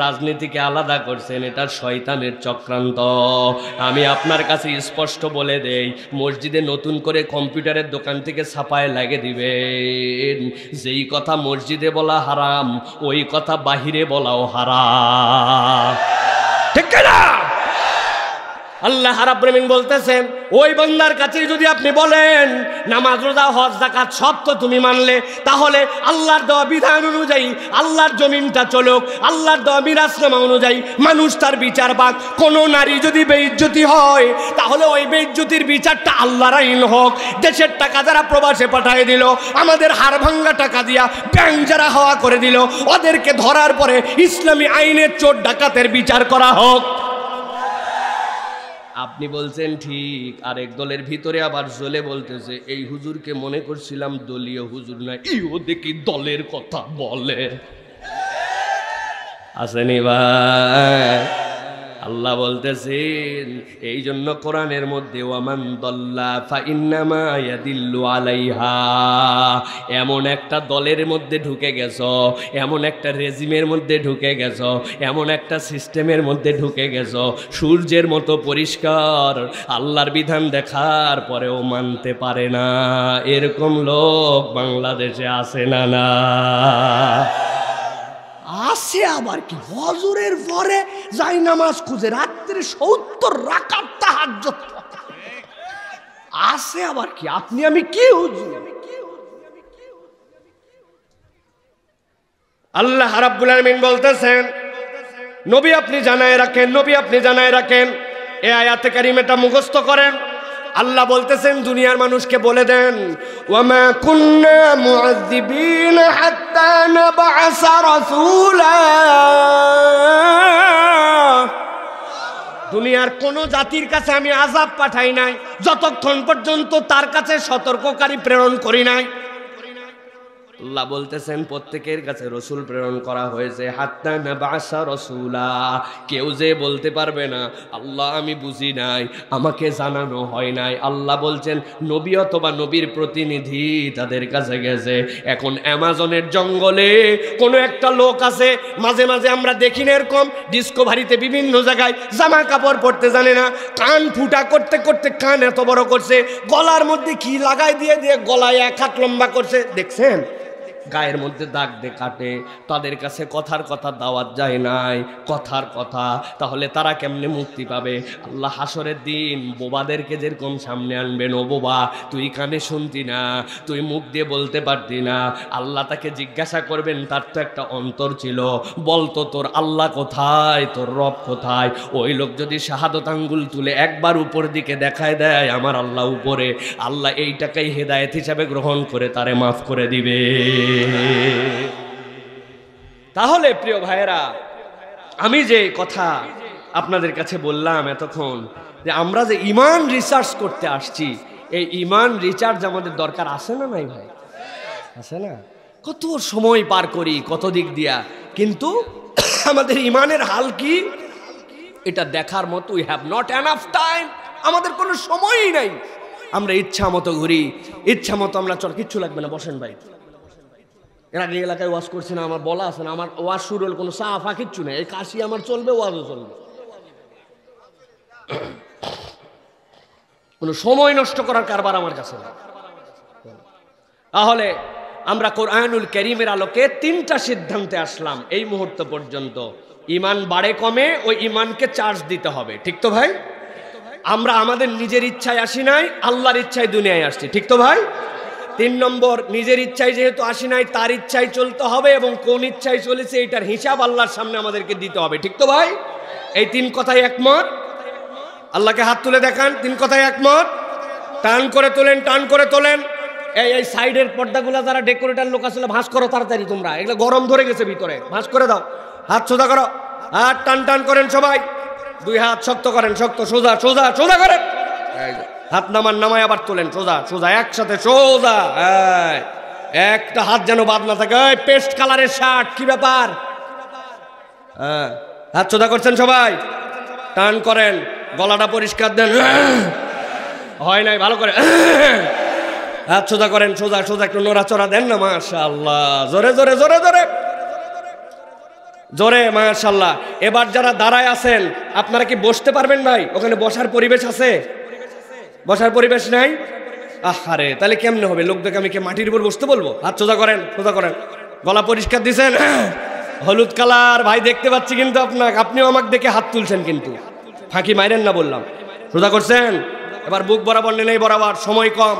Speaker 2: রাজনীতিকে আলাদা করছেন, এটা শয়তানের চক্রান্ত। আমি আপনার কাছে স্পষ্ট বলে দেই, মসজিদে নতুন করে কম্পিউটারের দোকান থেকে ছাপায় লাগিয়ে দিবেন, যেই কথা মসজিদে বলা হারাম, ওই কথা বাহিরে বলাও হারাম, ঠিক না? আল্লাহ রাব্বুল আলামিন বলতেছেন, ওই বান্দার কাছে যদি আপনি বলেন নামাজ রোজা হজ যাকাত সব তো তুমি মানলে, তাহলে আল্লাহর দেওয়া বিধান অনুযায়ী আল্লাহর জমিনটা চলুক, আল্লাহর দেওয়া মিরাসনামা অনুযায়ী মানুষ তার বিচার পাক। কোনো নারী যদি বেইজ্জতি হয়, তাহলে ওই বেইজ্জতির বিচারটা আল্লাহর আইন হোক। দেশের টাকা যারা প্রবাসে পাঠিয়ে দিল, আমাদের হাড় ভাঙ্গা টাকা দিয়া ব্যাংক যারা হওয়া করে দিল, ওদেরকে ধরার পরে ইসলামী আইনের চোর ডাকাতের বিচার করা হোক। আপনি বলছেন ঠিক, আরেক দলের ভিতরে আবার জ্বলে বলতেছে, এই হুজুরকে মনে করছিলাম দলীয় হুজুর না, ইও দেখি দলের কথা বলে। আসেনি ভাই? আল্লাহ বলতেছেন, এই জন্য কোরআনের মধ্যে ওয়ামান দাল্লা ফাইন্নামা ইয়াদিল্লু আলাইহা, এমন একটা দলের মধ্যে ঢুকে গেছো, এমন একটা রেজিমের মধ্যে ঢুকে গেছো, এমন একটা সিস্টেমের মধ্যে ঢুকে গেছো, সূর্যের মতো পরিষ্কার, আল্লাহর বিধান দেখার পরেও মানতে পারে না, এরকম লোক বাংলাদেশে আছে না? না আছে। আবার কি, হজরের পরে যাই নামাজ খুঁজে রাত্রে 70 রাকাত তাহাজ্জুদ আছে। আবার কি, আপনি আমি কি হুজুর? আল্লাহ রাব্বুল আলামিন বলতেছেন, নবী আপনি জানায় রাখেন, নবী আপনি জানায় রাখেন, এই আয়াতে কারিমাটা মুখস্থ করেন। আল্লাহ বলতেছেন, দুনিয়ার মানুষকে বলে দেন, ওয়ামা কুন্না মুআযযিবিনা হাত্তা নাবআসা রাসূলা, দুনিয়ার কোন জাতির কাছে আমি আযাব পাঠাই নাই যতক্ষণ পর্যন্ত তার কাছে সতর্ককারী প্রেরণ করি নাই। আল্লাহ বলতেছেন, প্রত্যেকের কাছে রসুল প্রেরণ করা হয়েছে, হাত্তা নাবআসা রাসূলা। কেউ যে বলতে পারবে না আল্লাহ আমি বুঝি নাই, আমাকে জানানো হয় নাই। আল্লাহ বলছেন, নবী অথবা নবীর প্রতিনিধি তাদের কাছে গেছে। এখন অ্যামাজনের জঙ্গলে কোনো একটা লোক আছে, মাঝে মাঝে আমরা দেখি না এরকম ডিসকভারিতে বিভিন্ন জায়গায়, জামা কাপড় পরতে জানে না, কান ফুটা করতে করতে কান এত বড় করছে, গলার মধ্যে কি লাগাই দিয়ে দিয়ে গলায় 1 হাত লম্বা করছে, দেখছেন? গায়ের মধ্যে দাগ দিয়ে কাটে। তাদের কাছে কথার কথা দাওয়াত যায় নাই, কথার কথা, তাহলে তারা কেমনে মুক্তি পাবে? আল্লাহ হাসরের দিন বোবাদেরকে যেরকম সামনে আনবেন, ও বোবা তুই কানে শুনতি না, তুই মুখ দিয়ে বলতে পারতি না, আল্লাহ তাকে জিজ্ঞাসা করবেন, তার তো একটা অন্তর ছিল, বলতো তোর আল্লাহ কোথায়, তোর রব কোথায়? ওই লোক যদি শাহাদত আঙ্গুল তুলে একবার উপর দিকে দেখায় দেয় আমার আল্লাহ উপরে, আল্লাহ এইটাকেই হেদায়েত হিসাবে গ্রহণ করে তারে মাফ করে দিবে। তাহলে প্রিয় ভাইয়েরা, আমি যে কথা আপনাদের কাছে বললাম এতক্ষণ, যে আমরা যে ঈমান রিসার্চ করতে আসছি, এই ঈমান রিসার্চ আমাদের দরকার আছে না নাই ভাই? আছে না? কত সময় পার করি কত দিক দিয়া, কিন্তু আমাদের ঈমানের হাল কি এটা দেখার মতো we have not enough time, আমাদের কোনো সময়ই নাই। আমরা ইচ্ছা মতো ঘুরি, ইচ্ছা মতো আমরা চল, কিচ্ছু লাগবে না, বসেন ভাই। এর আগে এলাকায় ওয়াজ করছি না, আমার বলা আছে না, আমার ওয়াজ শুরু হল, কোনো সাফা কিচ্ছু নেই, এই কাশি আমার চলবে, ওয়াজও চলবে, কোনো সময় নষ্ট করার কারবার আমার কাছে না। তাহলে আমরা কোরআনুল কারীমের আলোকে 3টা সিদ্ধান্তে আসলাম এই মুহূর্ত পর্যন্ত। ঈমান বাড়ে কমে, ওই ঈমানকে চার্জ দিতে হবে, ঠিক তো ভাই? আমরা আমাদের নিজের ইচ্ছায় আসি নাই, আল্লাহর ইচ্ছায় দুনিয়ায় আসছি, ঠিক তো ভাই? 3 নম্বর, নিজের ইচ্ছায় যেহেতু আসি নাই, তার ইচ্ছায় চলতে হবে, এবং কোন ইচ্ছায় চলেছে এটার হিসাব আল্লাহর সামনে আমাদেরকে দিতে হবে। ঠিক তো ভাই? এই 3 কথায় একমত? আল্লাহকে হাত তুলে দেখান, 3 কথায় একমত? টান করে তোলেন, টান করে তোলেন। এই সাইডের পর্দাগুলো যারা ডেকোরেটর লোক আসলে ভাঁজ করো তাড়াতাড়ি, তোমরা এগুলো গরম ধরে গেছে ভিতরে, ভাঁজ করে দাও। হাত সোজা করো, হাত টান টান করেন সবাই, 2 হাত শক্ত করেন, শক্ত, সোজা সোজা সোজা করেন। হাত নামান, নামায় আবার তোলেন, সোজা সোজা একসাথে সোজা। একটা হাত যেন বাদ না থাকে। পেস্ট কালারের শার্ট, কি ব্যাপার? হাত সোজা করছেন সবাই, টান করেন, গলাটা পরিষ্কার দেন। হয় নাই, ভালো করে হাত সোজা করেন, সোজা সোজা, একটু নড়াচড়া দেন না, মাশাআল্লাহ, জোরে জোরে জোরে জোরে জোরে, মাশাআল্লাহ। এবার যারা দাঁড়ায় আছেন আপনারা কি বসতে পারবেন ভাই? ওখানে বসার পরিবেশ আছে? বসার পরিবেশ নাই? আহারে, তাহলে কেমনে হবে? লোক দেখে আমি কি মাটির উপর বসতে বলবো? হাত সোজা করেন, সোজা করেন, গলা পরিষ্কার দিছেন, হলুদ কালার ভাই দেখতে পাচ্ছি কিন্তু আপনাকে, আপনিও আমাকে দেখে হাত তুলছেন কিন্তু, ফাঁকি মাইরেন না বললাম। সোজা করছেন? এবার বুক বরাবর নেই বরাবর, সময় কম।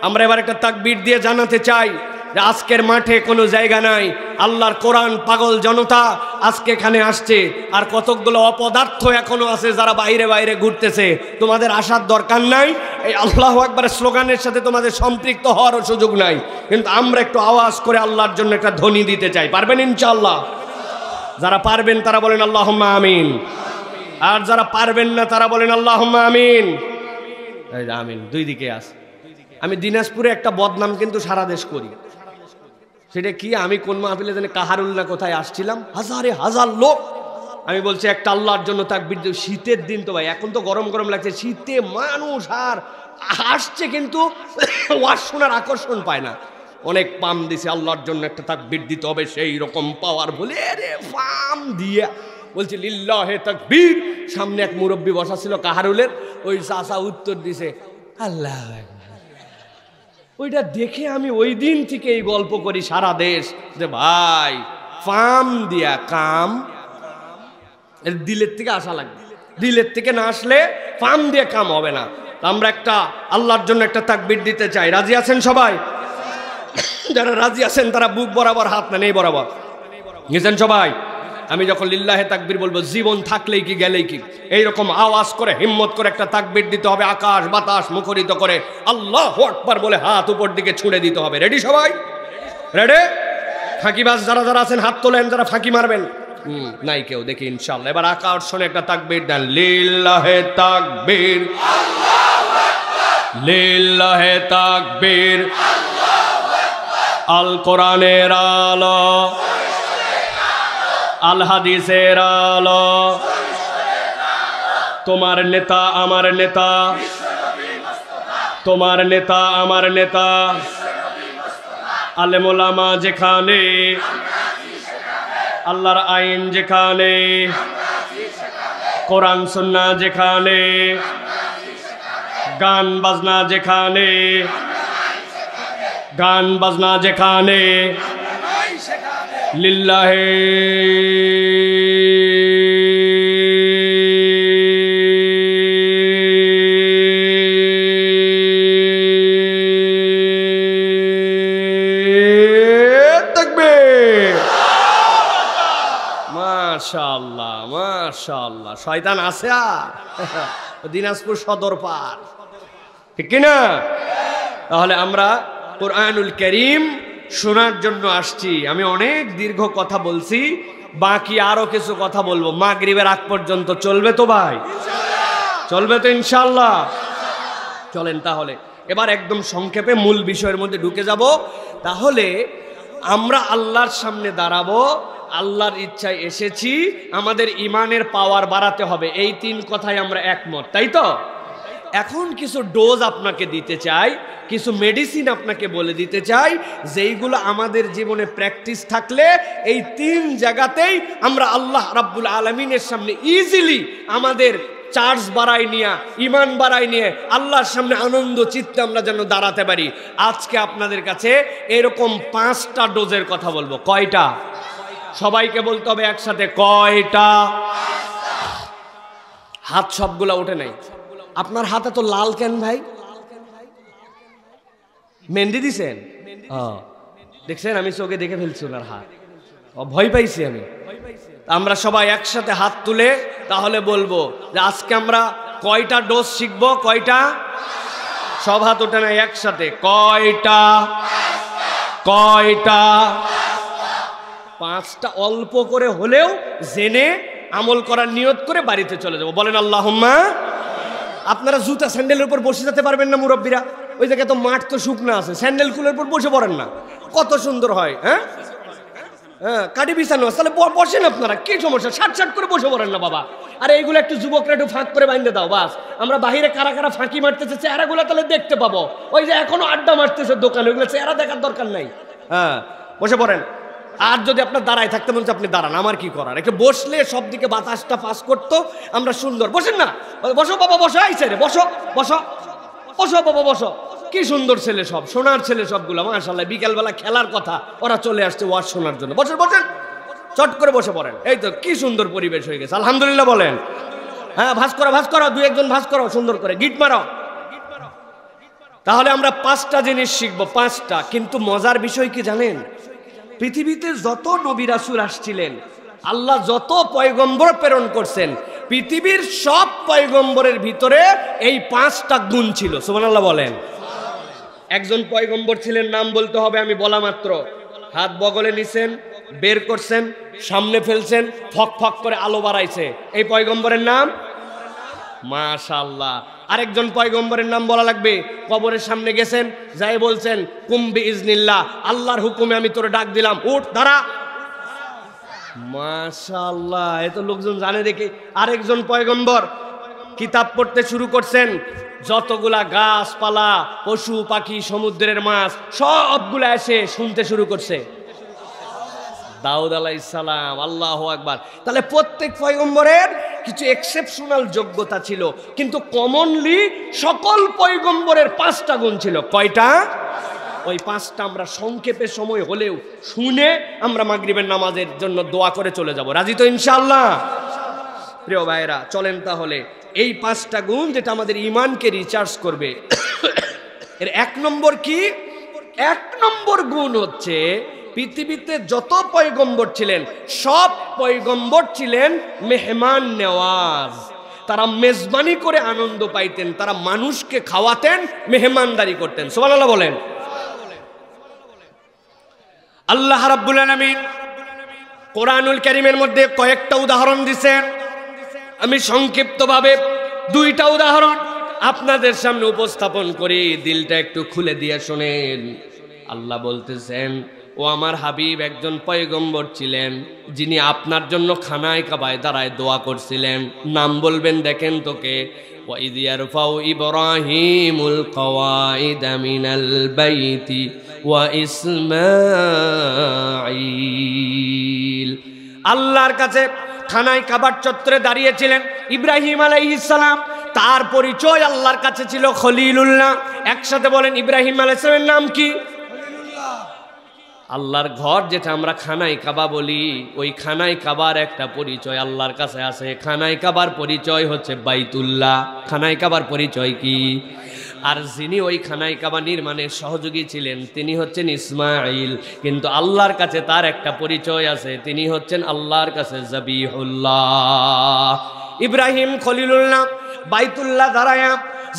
Speaker 2: আমরা এবার একটা তাকবীর দিয়ে জানাতে চাই যে আজকের মাঠে কোনো জায়গা নাই, আল্লাহর কোরআন পাগল জনতা আজকে এখানে আসছে, আর কতকগুলো অপদার্থ এখনো আছে যারা বাইরে বাইরে ঘুরতেছে। তোমাদের আসার দরকার নাই, এই আল্লাহু আকবারের স্লোগানের সাথে তোমাদের সম্পৃক্ত হওয়ারও সুযোগ নাই, কিন্তু আমরা একটু আওয়াজ করে আল্লাহর জন্য একটা ধ্বনি দিতে চাই। পারবেন ইনশাআল্লাহ? যারা পারবেন তারা বলেন আল্লাহুম্মা আমিন, আর যারা পারবেন না তারা বলেন আল্লাহুম্মা আমিন। এই যে আমিন দুই দিকে আছে। আমি দিনাজপুরে একটা বদনাম কিন্তু সারা দেশ করি, সেটা কি? আমি কোন মাহফিলে জানি কাহারুল্লাহ কোথায় আসছিলাম, হাজারে হাজার লোক, আমি বলছি একটা আল্লাহর জন্য তাকবীর দিও। শীতের দিন তো ভাই, এখন তো গরম গরম লাগছে, শীতে মানুষ আর আসছে কিন্তু ওয়াজ শোনার আকর্ষণ পায় না। অনেক পাম দিছে, আল্লাহর জন্য একটা তাকবীর দিতে হবে, সেই রকম পাওয়ার বলে রে পাম দিয়ে বলছি লিল্লাহে তাকবীর। সামনে এক মুরব্বী বসা ছিল কাহারুলের, ওই চাচা উত্তর দিছে আল্লাহ। ওইটা দেখে আমি ওই দিন থেকে এই গল্প করি সারা দেশ যে ভাই ফাম দিয়া কাম দিলের থেকে আসা লাগবে, দিলের থেকে না আসলে ফাম দিয়ে কাম হবে না। আমরা একটা আল্লাহর জন্য একটা তাকবীর দিতে চাই। রাজি আছেন সবাই? যারা রাজি আছেন তারা বুক বরাবর হাত না নেই বরাবর গেছেন সবাই। আমি যখন লিল্লাহে তাকবীর বলবো, জীবন থাকলেই কি গেলেই কি, এইরকম আওয়াজ করে হিম্মত করে একটা তাকবীর দিতে হবে, আকাশ বাতাস মুখরিত করে আল্লাহু আকবার বলে হাত উপর দিকে ছুঁড়ে দিতে হবে। রেডি সবাই? রেডি? ফাঁকিবাজ যারা যারা আছেন হাত তোলেন, যারা ফাঁকি মারবেন। নাই কেউ, দেখি ইনশাআল্লাহ। এবার আকর্ষণে একটা তাকবীর দেন, লিল্লাহে তাকবীর, লিল্লাহে তাকবীর, আল কোরআনের আলো, আল হাদিসের আলো, তোমার নেতা আমার নেতা, তোমার নেতা আমার নেতা, আলেম ওলামা যেখানে, আল্লাহর আইন যেখানে, কোরআন সুন্নাহ যেখানে, গান বাজনা যেখানে, গান বাজনা যেখানে, লিল্লাহে তাকবীর। মাশাআল্লাহ মাশাআল্লাহ। শয়তান আছে আর দিনাজপুর সদর পার, ঠিক কিনা? তাহলে আমরা কোরআনুল কারীম শোনার জন্য আসছি। আমি অনেক দীর্ঘ কথা বলছি, বাকি আরো কিছু কথা বলবো মাগরিবের আগ পর্যন্ত। চলবে তো ভাই? চলবে তো ইনশাআল্লাহ? চলেন তাহলে এবার একদম সংক্ষেপে মূল বিষয়ের মধ্যে ঢুকে যাব। তাহলে আমরা আল্লাহর সামনে দাঁড়াবো, আল্লাহর ইচ্ছায় এসেছি, আমাদের ইমানের পাওয়ার বাড়াতে হবে, এই 3 কথাই আমরা একমত, তাই তো? এখন কিছু ডোজ আপনাকে দিতে চাই, কিছু মেডিসিন আপনাকে বলে দিতে চাই, যেইগুলো আমাদের জীবনে প্র্যাকটিস থাকলে এই 3 জায়গাতেই আমরা আল্লাহ রাব্বুল আলামিনের সামনে ইজিলি আমাদের চার্জ বাড়াই নিয়ে, ইমান বাড়াই নিয়ে আল্লাহর সামনে আনন্দ চিত্তে আমরা যেন দাঁড়াতে পারি। আজকে আপনাদের কাছে এরকম 5টা ডোজের কথা বলবো। কয়টা? সবাইকে বলতে হবে একসাথে, কয়টা? হাত সবগুলা ওঠে নাই। আপনার হাতে তো লাল কেন ভাই? মেহেন্দি দিছেন? দেখছেন, আমি চোখে দেখে ফেলছি ওনার হাত, ভয় পাইছি আমি। আমরা সবাই একসাথে হাত তুলে তাহলে বলবো যে আজকে আমরা কয়টা ডোজ শিখবো? কয়টা? সব হাত ওঠে না, একসাথে কয়টা? কয়টা? 5টা। অল্প করে হলেও জেনে আমল করার নিয়ত করে বাড়িতে চলে যাবো। বলেন আল্লাহুম্মা। আপনারা জুতা স্যান্ডেলের উপর বসে যেতে পারবেন না মুরব্বীরা? ওই জায়গায় তো মাঠ তো শুকনো আছে, স্যান্ডেল কুলের উপর বসে পড়েন না, কত সুন্দর হয়। হ্যাঁ হ্যাঁ, কাটি বিছানো আছে, তাহলে বসেন আপনারা, কি সমস্যা? ছাট করে বসে পড়েন না বাবা। আরে এইগুলো একটু যুবকরা একটু ফাঁক করে বাইন্ধে দাও বাস। আমরা বাহিরে কারা কারা ফাঁকি মারতেছে চেহারাগুলো তাহলে দেখতে পাবো। ওই যে এখনো আড্ডা মারতেছে দোকানে, ওইগুলো চেহারা দেখার দরকার নাই। হ্যাঁ, বসে পড়েন। আর যদি আপনার দাঁড়ায় থাকতে বলছে আপনি দাঁড়ান, আমার কি করার? একটু বসলে সব দিকে বাতাসটা পাস করতো, আমরা সুন্দর। বসেন না, বসো বাবা, বসো। আইসে রে, বসো বসো বসো বাবা, বসো। কি সুন্দর ছেলে সব, সোনার ছেলে সবগুলো, মাশাআল্লাহ। বিকালবেলা খেলার কথা, ওরা চলে আসছে ওয়াজ শোনার জন্য। বসেন বসেন, চট করে বসে পড়েন। এই তো কি সুন্দর পরিবেশ হয়ে গেছে, আলহামদুলিল্লাহ বলেন। হ্যাঁ, ভাঁজ করো, 2-1 ভাঁজ করো, সুন্দর করে গিট মারো। তাহলে আমরা 5টা জিনিস শিখবো, 5টা। কিন্তু মজার বিষয় কি জানেন? পৃথিবীতে যত নবী রাসূল আসছিলেন, আল্লাহ যত পয়গম্বর প্রেরণ করছেন, পৃথিবীর সব পয়গম্বরের ভিতরে এই 5টা গুণ ছিল। সুবহানাল্লাহ বলেন। একজন পয়গম্বর ছিলেন, নাম বলতে হবে, আমি বলা মাত্র হাত বগলে নিছেন, বের করছেন, সামনে ফেলছেন, ফক ফক করে আলো বাড়াইছে। এই পয়গম্বরের নাম? মাশাআল্লাহ। আরেকজন পয়গম্বরের নাম বলা লাগবে, কবরের সামনে গেছেন, যাই বলছেন কুম বিইজনিল্লাহ, আল্লাহর হুকুমে আমি তোরে ডাক দিলাম, উঠ দাঁড়া। মাশাআল্লাহ, এত লোকজন জানে দেখে। আরেকজন পয়গম্বর কিতাব পড়তে শুরু করছেন, যতগুলা গাছপালা, পশু পাখি, সমুদ্রের মাছ সবগুলা এসে শুনতে শুরু করছে। দাউদ আলাইহিস সালাম, আল্লাহু আকবার। তাহলে প্রত্যেক পয়গম্বরের কিছু এক্সেপশনাল যোগ্যতা ছিল, কিন্তু কমনলি সকল পয়গম্বরের 5টা গুণ ছিল। কয়টা? ওই 5টা আমরা সংক্ষেপে সময় হলেও শুনে আমরা মাগরিবের নামাজের জন্য দোয়া করে চলে যাব। রাজি তো ইনশাআল্লাহ? প্রিয় ভাইরা, চলেন তাহলে এই 5টা গুণ যেটা আমাদের ঈমানকে রিচার্জ করবে। এর 1 নম্বর কি? 1 নম্বর গুণ হচ্ছে, পৃথিবীতে যত পয়গম্বর ছিলেন সব পয়গম্বর ছিলেন মেহমান নেওয়াজ। তারা মেজবানি করে আনন্দ পাইতেন, তারা মানুষকে খাওয়াতেন, মেহমানদারি করতেন। সুবহানাল্লাহ বলেন। আল্লাহ রাব্বুল আলামিন কোরআনুল কারীমের মধ্যে কয়েকটা উদাহরণ দিয়েছেন। আমি সংক্ষিপ্তভাবে 2টা উদাহরণ আপনাদের সামনে উপস্থাপন করি, দিলটা একটু খুলে দিয়ে শোনেন। আল্লাহ বলতেছেন, ও আমার হাবিব একজন পয়গম্বর ছিলেন, যিনি আপনার জন্য খানায় কাবায় দাঁড়ায় দোয়া করছিলেন। নাম বলবেন, দেখেন তোকে। وَإِذْ يَرْفَعُ إِبْرَاهِيمُ الْقَوَاعِدَ مِنَ الْبَيْتِ وَإِسْمَاعِيلُ। আল্লাহর কাছে খানায় কাবার চত্বরে দাঁড়িয়েছিলেন ইব্রাহিম আলাইহিস সালাম। তার পরিচয় আল্লাহর কাছে ছিল খলিলুল্লাহ। একসাথে বলেন, ইব্রাহিম আলাইহিস সালামের নাম কি? আল্লাহর ঘর যেটা আমরা খানায় কাবা বলি, ওই খানায় কাবার একটা পরিচয় আল্লাহর কাছে আছে। খানায় কাবার পরিচয় হচ্ছে বাইতুল্লাহ। খানায় কাবার পরিচয় কি? আর যিনি ওই খানায় কাবা নির্মাণের সহযোগী ছিলেন তিনি হচ্ছেন ইসমাঈল। কিন্তু আল্লাহর কাছে তার একটা পরিচয় আছে, তিনি হচ্ছেন আল্লাহর কাছে জবিহুল্লাহ। ইব্রাহিম খলিলুল্লাহ বাইতুল্লাহ দাঁড়ায়া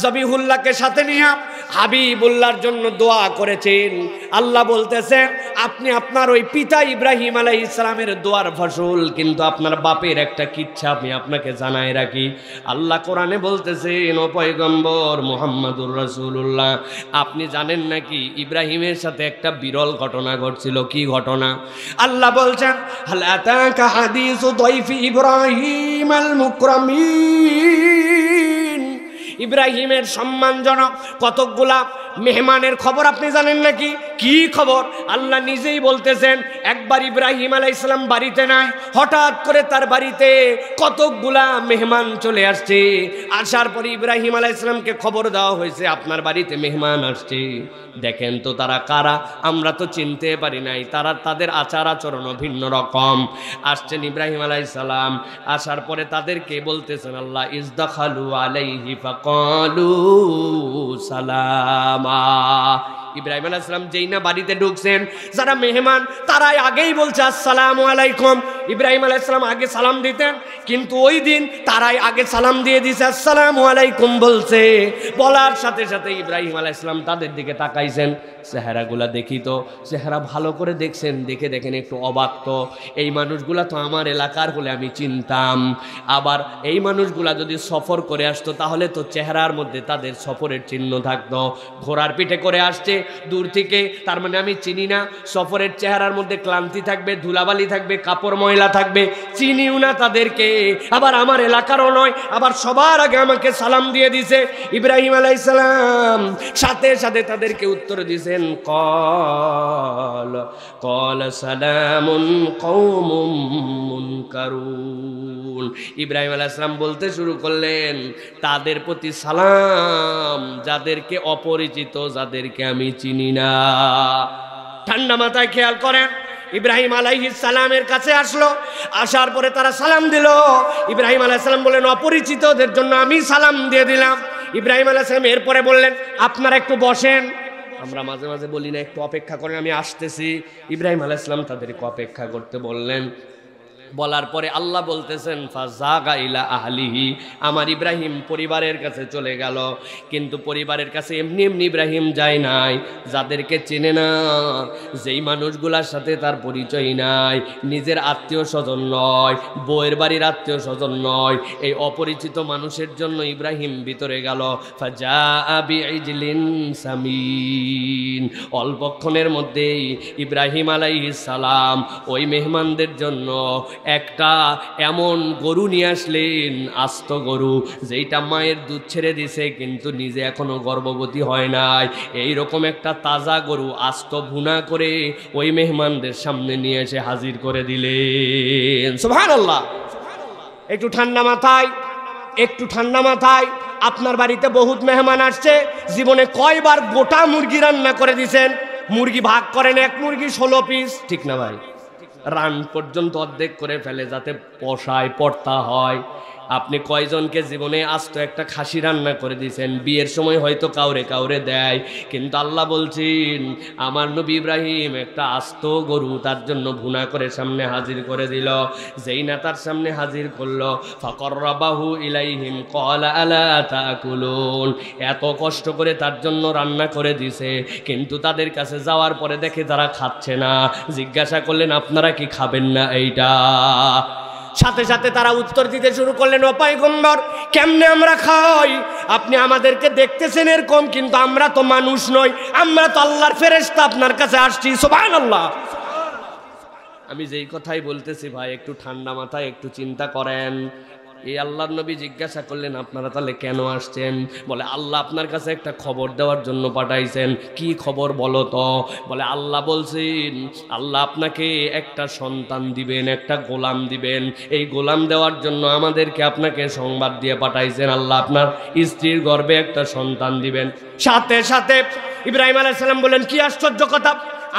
Speaker 2: জবিহুল্লাহকে সাথে নিয়ে হাবিবুল্লাহর জন্য দোয়া করেছেন। আল্লাহ বলতেছেন, আপনি আপনার ওই পিতা ইব্রাহিম আলাইহিস সালামের দোয়ার ফসল, কিন্তু আপনার বাপের একটা কিচ্ছা আমি আপনাকে জানাই রাখি। আল্লাহ কোরআনে বলতেছেন, ও পয়গম্বর মুহাম্মদুর রাসূলুল্লাহ, আপনি জানেন নাকি ইব্রাহিমের সাথে একটা বিরল ঘটনা ঘটছিল? কি ঘটনা? আল্লাহ বলছেন, হাল আতাকা হাদিসু দাইফি ইব্রাহিম আল মুকরামিন। ইব্রাহিমের সম্মানজনক কতকগুলা মেহমানের খবর আপনি জানেন নাকি? কি খবর? আল্লাহ নিজেই বলতেছেন, একবার ইব্রাহিম আলাইহিস সালাম বাড়িতে নাই, হঠাৎ করে তার বাড়িতে কতকগুলা মেহমান চলে আসছে। আসার পরে ইব্রাহিম আলাইহিস সালামকে খবর দেওয়া হয়েছে, আপনার বাড়িতে মেহমান আসছে। দেখেন তো তারা কারা, আমরা তো চিনতে পারি নাই। তাদের আচার আচরণও ভিন্ন রকম। আসছেন ইব্রাহিম আলাইহিস সালাম, আসার পরে তাদেরকে বলতেছেন আল্লাহ, ইজদাখালু আলাইহি ফাকালু সালামা। ইব্রাহিম আলাইহিস সালাম যেই না বাড়িতে ঢুকছেন, যারা মেহমান তারাই আগেই বলছে আসসালামু আলাইকুম। ইব্রাহিম আলাইহিস সালাম আগে সালাম দিতেন, কিন্তু ওই দিন তারাই আগে সালাম দিয়ে দিছে, আসসালামু আলাইকুম বলছে। বলার সাথে সাথে ইব্রাহিম আলাইহিস সালাম তাদের দিকে তাকাইছেন, চেহারাগুলা দেখি তো, চেহারা ভালো করে দেখছেন, দেখে দেখেন একটু অবাক তো, এই মানুষগুলা তো আমার এলাকার হলে আমি চিনতাম, আবার এই মানুষগুলা যদি সফর করে আসতো তাহলে তো চেহারার মধ্যে তাদের সফরের চিহ্ন থাকতো। ঘোড়ার পিঠে করে আসছে দূর থেকে, তার মানে আমি চিনি না। সফরের চেহারার মধ্যে ক্লান্তি থাকবে, ধুলাবালি থাকবে, কাপড় ময়লা থাকবে, চিনিও না তাদেরকে, আবার আমার এলাকারও নয়, আবার সবার আগে আমাকে সালাম দিয়ে দিছে। ইব্রাহিম আলাইহিস সালাম সাথে সাথে তাদেরকে উত্তর দিছেন, কল সালামুন কওমুম মুনকারুন। ইব্রাহিম আলাইহিস সালাম বলতে শুরু করলেন, তাদের প্রতি সালাম যাদেরকে অপরিচিত, যাদেরকে আমি চিনি না। ঠান্ডা মাথায় খেয়াল করেন, ইব্রাহিম আলাইহিস সালামের কাছে আসলো, আসার পরে তারা সালাম দিল। ইব্রাহিম আলাইহিস সালাম বললেন, অপরিচিতদের জন্য আমি সালাম দিয়ে দিলাম। ইব্রাহিম আলাইহিস সালাম এরপরে বললেন, আপনারা একটু বসেন। আমরা মাঝে মাঝে বলি না, একটু অপেক্ষা করেন, আমি আসতেছি। ইব্রাহিম আলাইহিস সালাম তাদেরকে অপেক্ষা করতে বললেন। বলার পরে আল্লাহ বলতেছেন, ফাজাগা ইলা আহলিহি, আমার ইব্রাহিম পরিবারের কাছে চলে গেল। কিন্তু পরিবারের কাছে এমনি এমনি ইব্রাহিম যায় নাই, যাদেরকে চেনে না, যেই মানুষগুলার সাথে তার পরিচয় নাই, নিজের আত্মীয় স্বজন নয়, বউয়ের বাড়ির আত্মীয় স্বজন নয়, এই অপরিচিত মানুষের জন্য ইব্রাহিম ভিতরে গেল। ফাজাআ বিইজলিন সামিন, অল্পক্ষণের মধ্যেই ইব্রাহিম আলাইহিস সালাম ওই মেহমানদের জন্য একটা এমন গরু নিয়ে আসলেন, আস্ত গরু, যেইটা মায়ের দুধ ছেড়ে দিছে কিন্তু নিজে এখনো গর্ভবতী হয় নাই। এইরকম একটা তাজা গরু আস্ত ভুনা করে ওই মেহমানদের সামনে নিয়ে এসে হাজির করে দিলেন। সুবহানাল্লাহ। একটু ঠান্ডা মাথায়, একটু ঠান্ডা মাথায়। আপনার বাড়িতে বহুত মেহমান আসছে, জীবনে কয়বার গোটা মুরগি রান্না করে দিছেন? মুরগি ভাগ করেন, এক মুরগি 16 পিস, ঠিক না ভাই? রান পর্যন্ত অর্ধেক করে ফেলে যাতে পশায় পড়তা হয়। আপনি কয়জনকে জীবনে আস্ত একটা খাসি রান্না করে দিয়েছেন? বিয়ের সময় হয়তো কাউরে কাউরে দেয়, কিন্তু আল্লাহ বলছেন আমার নবী ইব্রাহিম একটা আস্ত গরু তার জন্য ভুনা করে সামনে হাজির করে দিল। যেই না তার সামনে হাজির করলো, ফাকররাবাহু ইলাইহিম ক্বালা আলা তাকুলুন, এত কষ্ট করে তার জন্য রান্না করে দিছে, কিন্তু তাদের কাছে যাওয়ার পরে দেখে তারা খাচ্ছে না। জিজ্ঞাসা করলেন, আপনারা কি খাবেন না এইটা? সাথে সাথে তারা উত্তর দিতে শুরু করলেন, ও পয়গম্বর, কেমনে আমরা খাই? আপনি আমাদেরকে দেখতেছেন এরকম, কিন্তু আমরা তো মানুষ নই, আমরা তো আল্লাহর ফেরেশতা, আপনার কাছে আসছি। সুবহানাল্লাহ। আমি যেই কথাই বলতেছি ভাই, একটু ঠান্ডা মাথায় একটু চিন্তা করেন। এই আল্লাহর নবী জিজ্ঞাসা করলেন, আপনারা তাহলে কেন আসছেন? বলে, আল্লাহ আপনার কাছে একটা খবর দেওয়ার জন্য পাঠাইছেন। কি খবর বলো তো? বলে, আল্লাহ বলছেন আল্লাহ আপনাকে একটা সন্তান দিবেন, একটা গোলাম দিবেন। এই গোলাম দেওয়ার জন্য আমাদেরকে আপনাকে সংবাদ দিয়ে পাঠাইছেন। আল্লাহ আপনার স্ত্রীর গর্ভে একটা সন্তান দিবেন। সাথে সাথে ইব্রাহিম আলাইহিস সালাম বলেন, কি আশ্চর্য কথা,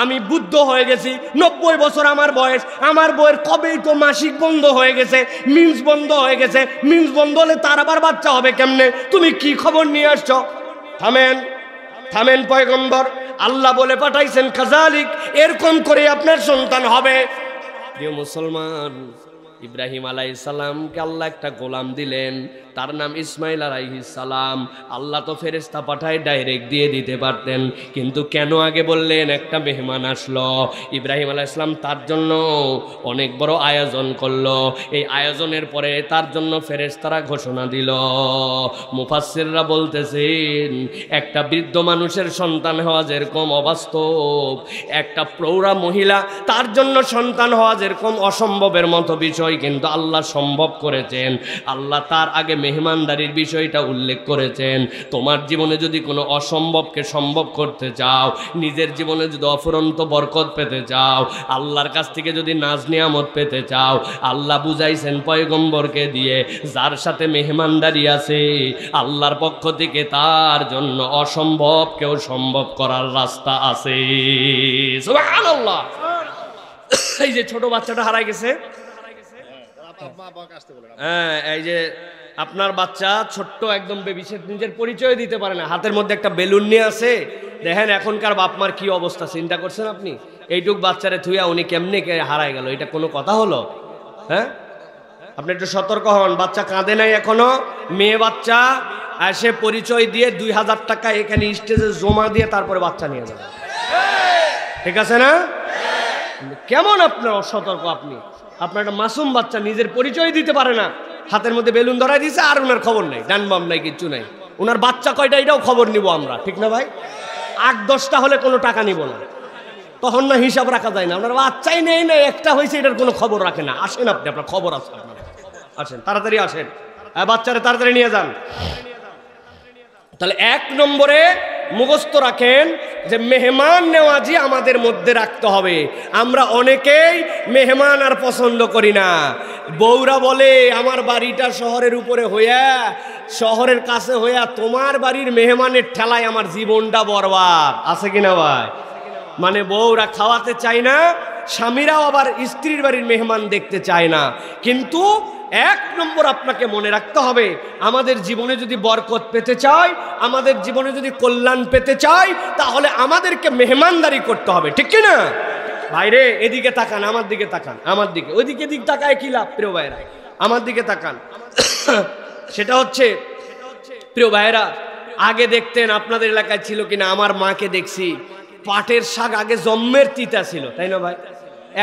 Speaker 2: আমি বুদ্ধ হয়ে গেছি, 90 বছর আমার বয়স, আমার বইয়ের কবেই তো মাসিক বন্ধ হয়ে গেছে, মিন্স বন্ধ হয়ে গেছে, মিন্স বন্ধ হলে তার আবার বাচ্চা হবে কেমনে? তুমি কি খবর নিয়ে আসছো? থামেন, থামেন পয়গম্বর, আল্লাহ বলে পাঠাইছেন কাযালিক, এরকম করে আপনার সন্তান হবে। প্রিয় মুসলমান, ইব্রাহিম আলাইহিস সালামকে আল্লাহ একটা গোলাম দিলেন, তার নাম ইসমাইল আলাইহিস সালাম। আল্লাহ তো ফেরেশতা পাঠায় ডাইরেক্ট দিয়ে দিতে পারতেন, কিন্তু কেন আগে বললেন? একটা মেহমান আসলো, ইব্রাহিম আলাইহিস সালাম তার জন্য অনেক বড় আয়োজন করলো। এই আয়োজনের পরে তার জন্য ফেরেশতারা ঘোষণা দিল। মুফাসসিররা বলতেছেন, একটা বৃদ্ধ মানুষের সন্তান হওয়া যেরকম অবাস্তব, একটা প্রৌঢ়া মহিলা তার জন্য সন্তান হওয়া যেরকম অসম্ভবের মতো বিষয়, কিন্তু আল্লাহ সম্ভব করেছেন। আল্লাহ তার আগে মেহমানদারির বিষয়টা উল্লেখ করেছেন। তোমার জীবনে যদি কোনো অসম্ভবকে সম্ভব করতে চাও, নিজের জীবনে যদি অফুরন্ত বরকত পেতে চাও, আল্লাহর কাছ থেকে যদি নাজ নিয়ামত পেতে চাও, আল্লাহ বুঝাইছেন পয়গম্বরকে দিয়ে, যার সাথে মেহমানদারি আছে আল্লাহর পক্ষ থেকে তার জন্য অসম্ভবকেও সম্ভব করার রাস্তা আছে। সুবহানাল্লাহ। এই যে ছোট বাচ্চাটা হারাই গেছে, হ্যাঁ, এই যে আপনার বাচ্চা ছোট্ট একদম বেবি, সে নিজের পরিচয় দিতে পারে না, হাতের মধ্যে একটা বেলুন নিয়ে আসে। দেখেন এখনকার বাপ মার কি অবস্থা, চিন্তা করছেন আপনি? এইটুক বাচ্চারে থুইয়া উনি কেমনে হারায় গেল, এটা কোনো কথা হলো? হ্যাঁ, আপনি একটু সতর্ক হন। বাচ্চা কাঁদে নাই এখনো, মেয়ে বাচ্চা, এসে পরিচয় দিয়ে 2000 টাকা এখানে স্টেজে জমা দিয়ে তারপরে বাচ্চা নিয়ে যাবে, ঠিক আছে না? কেমন আপনার অসতর্ক আপনি? আপনার একটা মাসুম বাচ্চা নিজের পরিচয় দিতে পারে না, হাতের মধ্যে বেলুন ধরাই দিয়েছে, আর ওনার খবর নাই, ডান বাম নাই, কিচ্ছু নাই। ওনার বাচ্চা কয়টা এটাও খবর নিব আমরা, ঠিক না ভাই? 8-10টা হলে কোনো টাকা নিব না, তখন না হিসাব রাখা যায় না। ওনার বাচ্চাই নেই না, একটা হয়েছে, এটার কোনো খবর রাখে না। আসেন আপনি, আপনার খবর আছে, আপনার আসেন, তাড়াতাড়ি আসেন, বাচ্চারা তাড়াতাড়ি নিয়ে যান। তাহলে 1 নম্বরে মুখস্থ রাখেন যে মেহমান নেওয়াজি আমাদের মধ্যে রাখতে হবে। আমরা অনেকেই মেহমান আর পছন্দ করি না। বউরা বলে আমার বাড়িটা শহরের উপরে হইয়া, শহরের কাছে হইয়া, তোমার বাড়ির মেহমানের ঠেলায় আমার জীবনটা বরবাদ। আছে কিনা ভাই? মানে বউরা খাওয়াতে চায় না, স্বামীরাও আবার স্ত্রীর বাড়ির মেহমান দেখতে চায় না। কিন্তু 1 নম্বর আপনাকে মনে রাখতে হবে, আমাদের জীবনে যদি বরকত পেতে চাই, আমাদের জীবনে যদি কল্যাণ পেতে চাই, তাহলে আমাদেরকে মেহমানদারি করতে হবে, ঠিক কি না? ভাইরে এদিকে তাকান, আমার দিকে তাকান, আমার দিকে, ওইদিকে দিক তাকায় কি লাভ? প্রিয় ভাইরা আমার দিকে তাকান। সেটা হচ্ছে, প্রিয় ভাইরা, আগে দেখতেন, আপনাদের এলাকায় ছিল কিনা, আমার মাকে দেখছি, পাটের শাক আগে জম্মের তিতা ছিল, তাই না ভাই?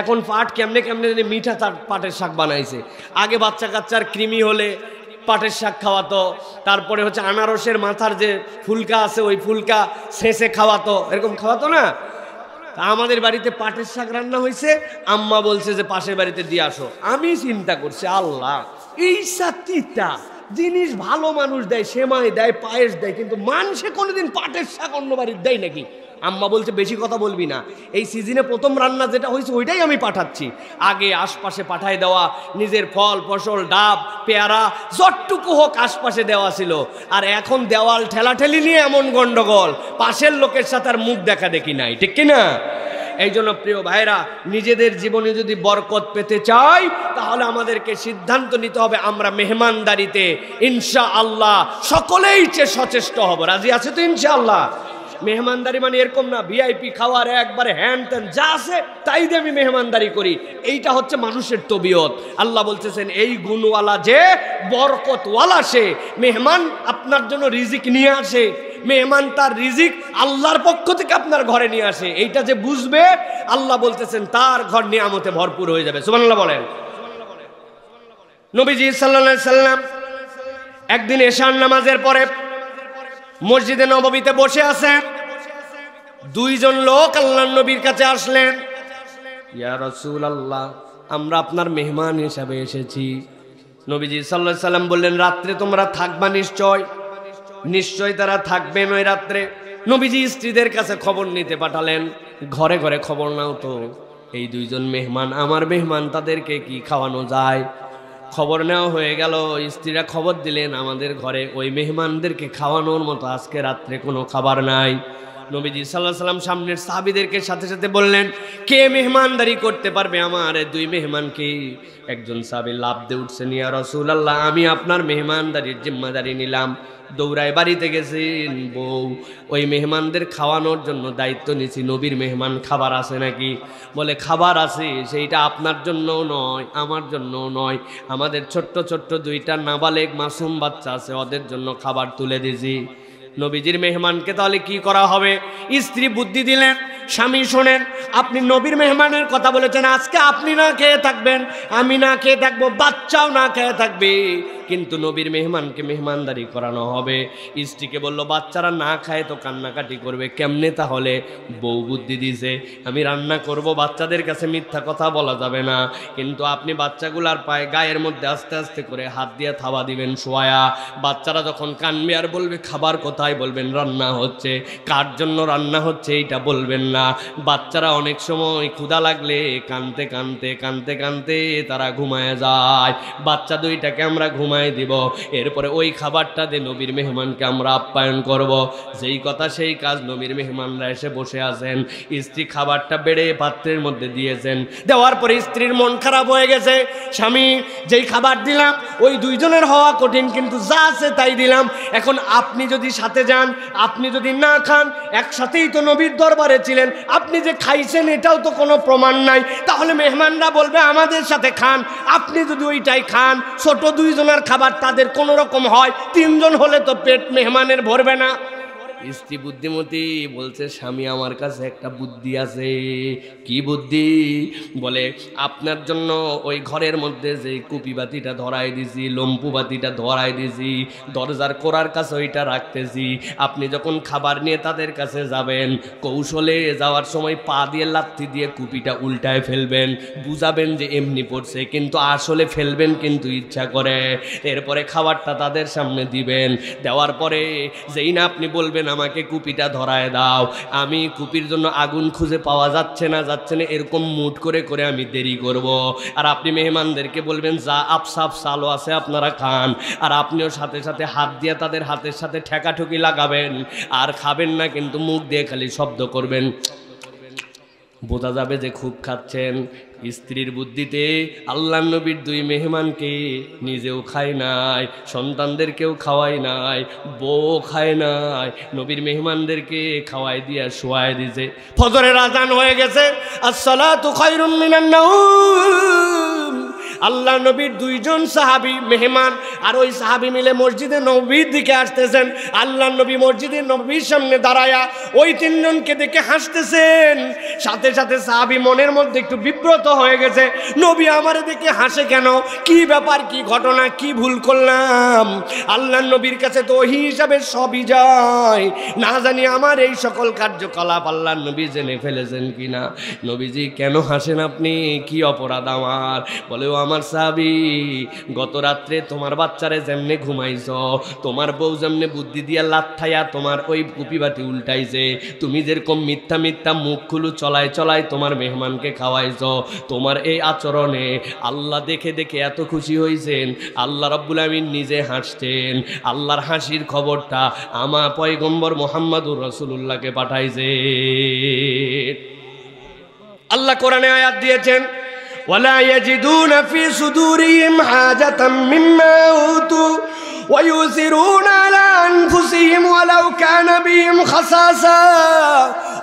Speaker 2: এখন পাট কেমনে কেমনে মিঠা তার পাটের শাক বানাইছে। আগে বাচ্চা কাচ্চার কৃমি হলে পাটের শাক খাওয়াতো, তারপরে হচ্ছে আনারসের মাথার যে ফুলকা আছে ওই ফুলকা ছেঁচে খাওয়াতো, এরকম খাওয়াতো না? আমাদের বাড়িতে পাটের শাক রান্না হয়েছে, আম্মা বলছে যে পাশের বাড়িতে দিয়ে আসো। আমি চিন্তা করছি, আল্লাহ, এই তিতা জিনিস ভালো মানুষ দেয়, সেমাই দেয়, পায়েস দেয়, কিন্তু মানুষে কোনোদিন পাটের শাক অন্য বাড়ির দেয় নাকি? আম্মা বলছে বেশি কথা বলবি না, এই সিজনে প্রথম রান্না যেটা হয়েছে ওইটাই আমি পাঠাচ্ছি। আগে আশপাশে পাঠায় দেওয়া, নিজের ফল ফসল, ডাব পেয়ারা যতটুকু হোক আশপাশে দেওয়া ছিল। আর এখন দেওয়াল ঠেলাঠেলি নিয়ে এমন গন্ডগোল, পাশের লোকের সাথে আর মুখ দেখা দেখি নাই, ঠিক কিনা? এই জন্য প্রিয় ভাইরা, নিজেদের জীবনে যদি বরকত পেতে চাই, তাহলে আমাদেরকে সিদ্ধান্ত নিতে হবে আমরা মেহমানদারিতে ইনশাআল্লাহ সকলেই সচেষ্ট হব। রাজি আছে তো ইনশাআল্লাহ? মেহমানদারি মানে এরকম না ভিআইপি খাওয়ার একবারে হ্যান ত্যান যা আছে তাই দিয়ে আমি মেহমানদারি করি, এইটা হচ্ছে মানুষের তবিয়ত। আল্লাহ বলতেছেন এই গুণওয়ালা যে বরকতওয়ালা সে, মেহমান আপনার জন্য রিজিক নিয়ে আসে, মেহমান তার রিজিক আল্লাহর পক্ষ থেকে আপনার ঘরে নিয়ে আসে, এইটা যে বুঝবে, আল্লাহ বলতেছেন তার ঘর নিয়ামতে ভরপুর হয়ে যাবে। সুবহানাল্লাহ বলেন। নবীজি সাল্লাল্লাহু আলাইহি সাল্লাম একদিন এশার নামাজের পরে মসজিদে নববীতে বসে আছেন, 2 জন লোক আল্লাহর নবীর কাছে আসলেন, ইয়া রাসূলুল্লাহ, আমরা আপনার মেহমান হিসেবে এসেছি। নবীজি সাল্লাল্লাহু আলাইহি সাল্লাম বললেন, রাত্রে তোমরা থাকবা নিশ্চয়? নিশ্চয় তারা থাকবেন ওই রাত্রে। নবীজি স্ত্রীদের কাছে খবর নিতে পাঠালেন, ঘরে ঘরে খবর নাও তো, এই 2 জন মেহমান আমার মেহমান, তাদেরকে কি খাওয়ানো যায়? খবর নেওয়া হয়ে গেল, স্ত্রীরা খবর দিলেন আমাদের ঘরে ওই মেহমানদেরকে খাওয়ানোর মতো আজকে রাত্রে কোনো খাবার নাই। নবীজি সাল্লাল্লাহু আলাইহি সাল্লাম সামনের সাহাবীদেরকে সাথে সাথে বললেন, কে মেহমানদারি করতে পারবে আমার 2 মেহমানকে? একজন সাহাবী লাফ দিয়ে উঠছেন, ইয়া রাসূলুল্লাহ, আমি আপনার মেহমানদারির জিম্মাদারি নিলাম। দৌড়ায় বাড়িতে গেছেন, বউ ওই মেহমানদের খাওয়ানোর জন্য দায়িত্ব নিয়েছি, নবীর মেহমান খাবার আছে নাকি? বলে খাবার আছে, সেইটা আপনার জন্যও নয় আমার জন্যও নয়, আমাদের ছোট্ট ছোট্ট 2টা নাবালেগ মাসুম বাচ্চা আছে, ওদের জন্য খাবার তুলে দিয়েছি। নবীজির মেহমানকে তাহলে কি করা হবে? স্ত্রী বুদ্ধি দিলেন, স্বামী শোনেন, আপনি নবীর মেহমানের কথা বলেছেন, আজকে আপনি না খেয়ে থাকবেন, আমি না খেয়ে থাকবো, বাচ্চাও না খেয়ে থাকবে, কিন্তু নবীর মেহমানকে মেহমানদারি করানো হবে। স্ত্রীকে বলল, বাচ্চারা না খায় তো কান্নাকাটি করবে, কেমনে? তাহলে বউ বুদ্ধি দিছে, আমি রান্না করব, বাচ্চাদের কাছে মিথ্যা কথা বলা যাবে না, কিন্তু আপনি বাচ্চাগুলার পায়ে গায়ের মধ্যে আস্তে আস্তে করে হাত দিয়ে থাবা দিবেন শোয়া। বাচ্চারা যখন কানবে আর বলবে খাবার কোথায়, বলবেন রান্না হচ্ছে। কার জন্য রান্না হচ্ছে এইটা বলবেন না,
Speaker 1: না। বাচ্চারা অনেক সময় ক্ষুধা লাগলে কানতে কানতে কানতে কানতে তারা ঘুমায় যায়। বাচ্চা দুইটাকে আমরা ঘুমায় দিব, এরপরে ওই খাবারটা দিয়ে নবীর মেহমানকে আমরা আপ্যায়ন করব। যেই কথা সেই কাজ, নবীর মেহমানরা এসে বসে আছেন, স্ত্রী খাবারটা বেড়ে পাত্রের মধ্যে দিয়েছেন। দেওয়ার পরে স্ত্রীর মন খারাপ হয়ে গেছে, স্বামী যেই খাবার দিলাম ওই দুইজনের হওয়া কঠিন, কিন্তু যা আছে তাই দিলাম। এখন আপনি যদি সাথে যান, আপনি যদি না খান, একসাথেই তো নবীর দরবারে ছিলেন, আপনি যে খাইছেন এটাও তো কোনো প্রমাণ নাই, তাহলে মেহমানরা বলবে আমাদের সাথে খান। আপনি যদি ওইটাই খান, ছোট দুইজনের খাবার তাদের কোনো রকম হয়, তিনজন হলে তো পেট মেহমানের ভরবে না। স্ত্রী বুদ্ধিমতী বলছে, স্বামী আমার কাছে একটা বুদ্ধি আছে। কি বুদ্ধি? বলে, আপনার জন্য ওই ঘরের মধ্যে যে কুপি বাতিটা ধরাই দিছি, লম্পু বাতিটা ধরাই দিছি, দরজার কোড়ার কাছে ওইটা রাখতেছি। আপনি যখন খাবার নিয়ে তাদের কাছে যাবেন, কৌশলে যাওয়ার সময় পা দিয়ে লাথি দিয়ে কুপিটা উল্টায় ফেলবেন, বুঝাবেন যে এমনি পড়ছে, কিন্তু আসলে ফেলবেন কিন্তু ইচ্ছা করে। এরপরে খাবারটা তাদের সামনে দিবেন। দেওয়ার পরে যেই না আপনি বলবেন আমাকে কুপিটা ধরায় দাও, আমি কুপির জন্য আগুন খুঁজে পাওয়া যাচ্ছে না এরকম মুড করে করে আমি দেরি করব। আর আপনি মেহমানদেরকে বলবেন যা আপসাপ চালও আছে আপনারা খান, আর আপনিও সাথে সাথে হাত দিয়ে তাদের হাতের সাথে ঠেকাঠুকি লাগাবেন, আর খাবেন না, কিন্তু মুখ দিয়ে খালি শব্দ করবেন, বোঝা যাবে যে খুব খাচ্ছেন। স্ত্রীর বুদ্ধিতে আল্লাহ নবীর দুই মেহমানকে নিজেও খায় নাই, সন্তানদেরকেও খাওয়াই নাই, বউ খায় নাই, নবীর মেহমানদেরকে খাওয়াই দিয়া শোয়াই দিয়েছে।
Speaker 2: ফজরের আজান হয়ে গেছে, আসসালাতু খায়রুম মিনান নাওম। আল্লাহ নবীর দুইজন সাহাবী মেহমান আর ওই সাহাবী মিলে মসজিদে নববীর দিকে আসতেছেন। আল্লাহ নবী মসজিদে নববীর সামনে দাঁড়ায়া ওই তিনজনকে দেখে হাসতেছেন। সাথে সাথে সাহাবী মনের মধ্যে একটু বিব্রত হয়ে গেছে, নবী আমারে দেখে হাসে কেন? কি ব্যাপার, কি ঘটনা, কি ভুল করলাম? আল্লাহ নবীর কাছে তো ওহী হিসাবে সবই যায়, না জানি আমার এই সকল কার্যকলাপ আল্লাহ নবী জেনে ফেলেছেন কিনা। নবীজি কেন হাসেন আপনি? কি অপরাধ আমার? বলে, ও আমার সাহাবী, গত রাত্রে তোমার বাচ্চারে যেমনে ঘুমাইছ, তোমার বউ যেমনে বুদ্ধি দিয়া লাথাইয়া তোমার ওই কুপিবাতি উল্টাইছে, তুমি যেরকম মিথ্যা মিথ্যা মুখ খুলু চলাই চলাই তোমার মেহমানকে খাওয়াইছ, তোমার এই আচরণে আল্লাহ দেখে দেখে এত খুশি হয়েছেন, আল্লাহ রাব্বুল আমিন নিজে হাসতেন। আল্লাহর হাসির খবরটা আমার পয়গম্বর মুহাম্মদুর রাসূলুল্লাহকে পাঠাইছে। আল্লাহ কোরআনে আয়াত দিয়েছেন, ওয়ালা ইয়াজিদুনা ফি সুদুরিহিম হাজাতাম মিম্মা উতু ওয়া ইউসিরুনা আলা আনফুসিহিম ওয়ালাউ কানা বিহিম খাসাসা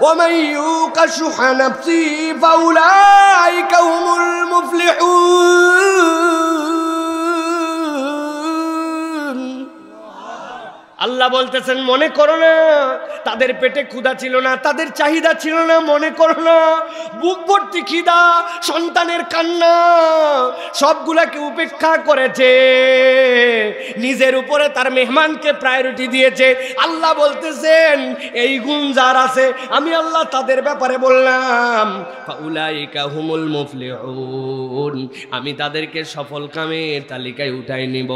Speaker 2: ওয়া মান ইউকা শুহা নাফসিহি ফাউলাইকা হুমুল মুফলিহুন। আল্লাহ বলতেছেন, মনে করো না তাদের পেটে ক্ষুধা ছিল না, তাদের চাহিদা ছিল না, মনে করো না বুক ভর্তি খিদা, সন্তানের কান্না, সবগুলাকে উপেক্ষা করেছে, নিজের উপরে তার মেহমানকে প্রায়োরিটি দিয়েছে। আল্লাহ বলতেছেন, এই গুণ যার আছে আমি আল্লাহ তাদের ব্যাপারে বললাম, ফাউলাইকা হুমুল মুফলিহুন, আমি তাদেরকে সফল কামের তালিকায় উঠাই নিব।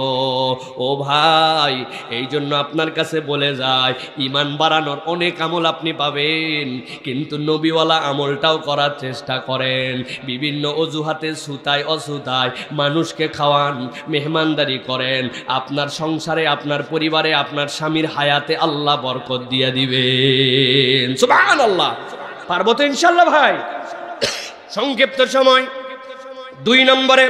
Speaker 2: ও ভাই, এই জন্য আপনার কাছে বলে যায়, ঈমান বাড়ানোর অনেক আমল আপনি পাবেন, কিন্তু নবীওয়ালা আমলটাও করার চেষ্টা করেন। বিভিন্ন অজুহাতে সুতায় অসুতায় মানুষকে খাওয়ান, মেহমানদারি করেন, আপনার সংসারে, আপনার পরিবারে, আপনার স্বামীর হায়াতে আল্লাহ বরকত দিয়ে দিবেন। সুবহানাল্লাহ। পারবো তো ইনশাআল্লাহ ভাই? সংক্ষিপ্ত সময়, 2 নম্বরে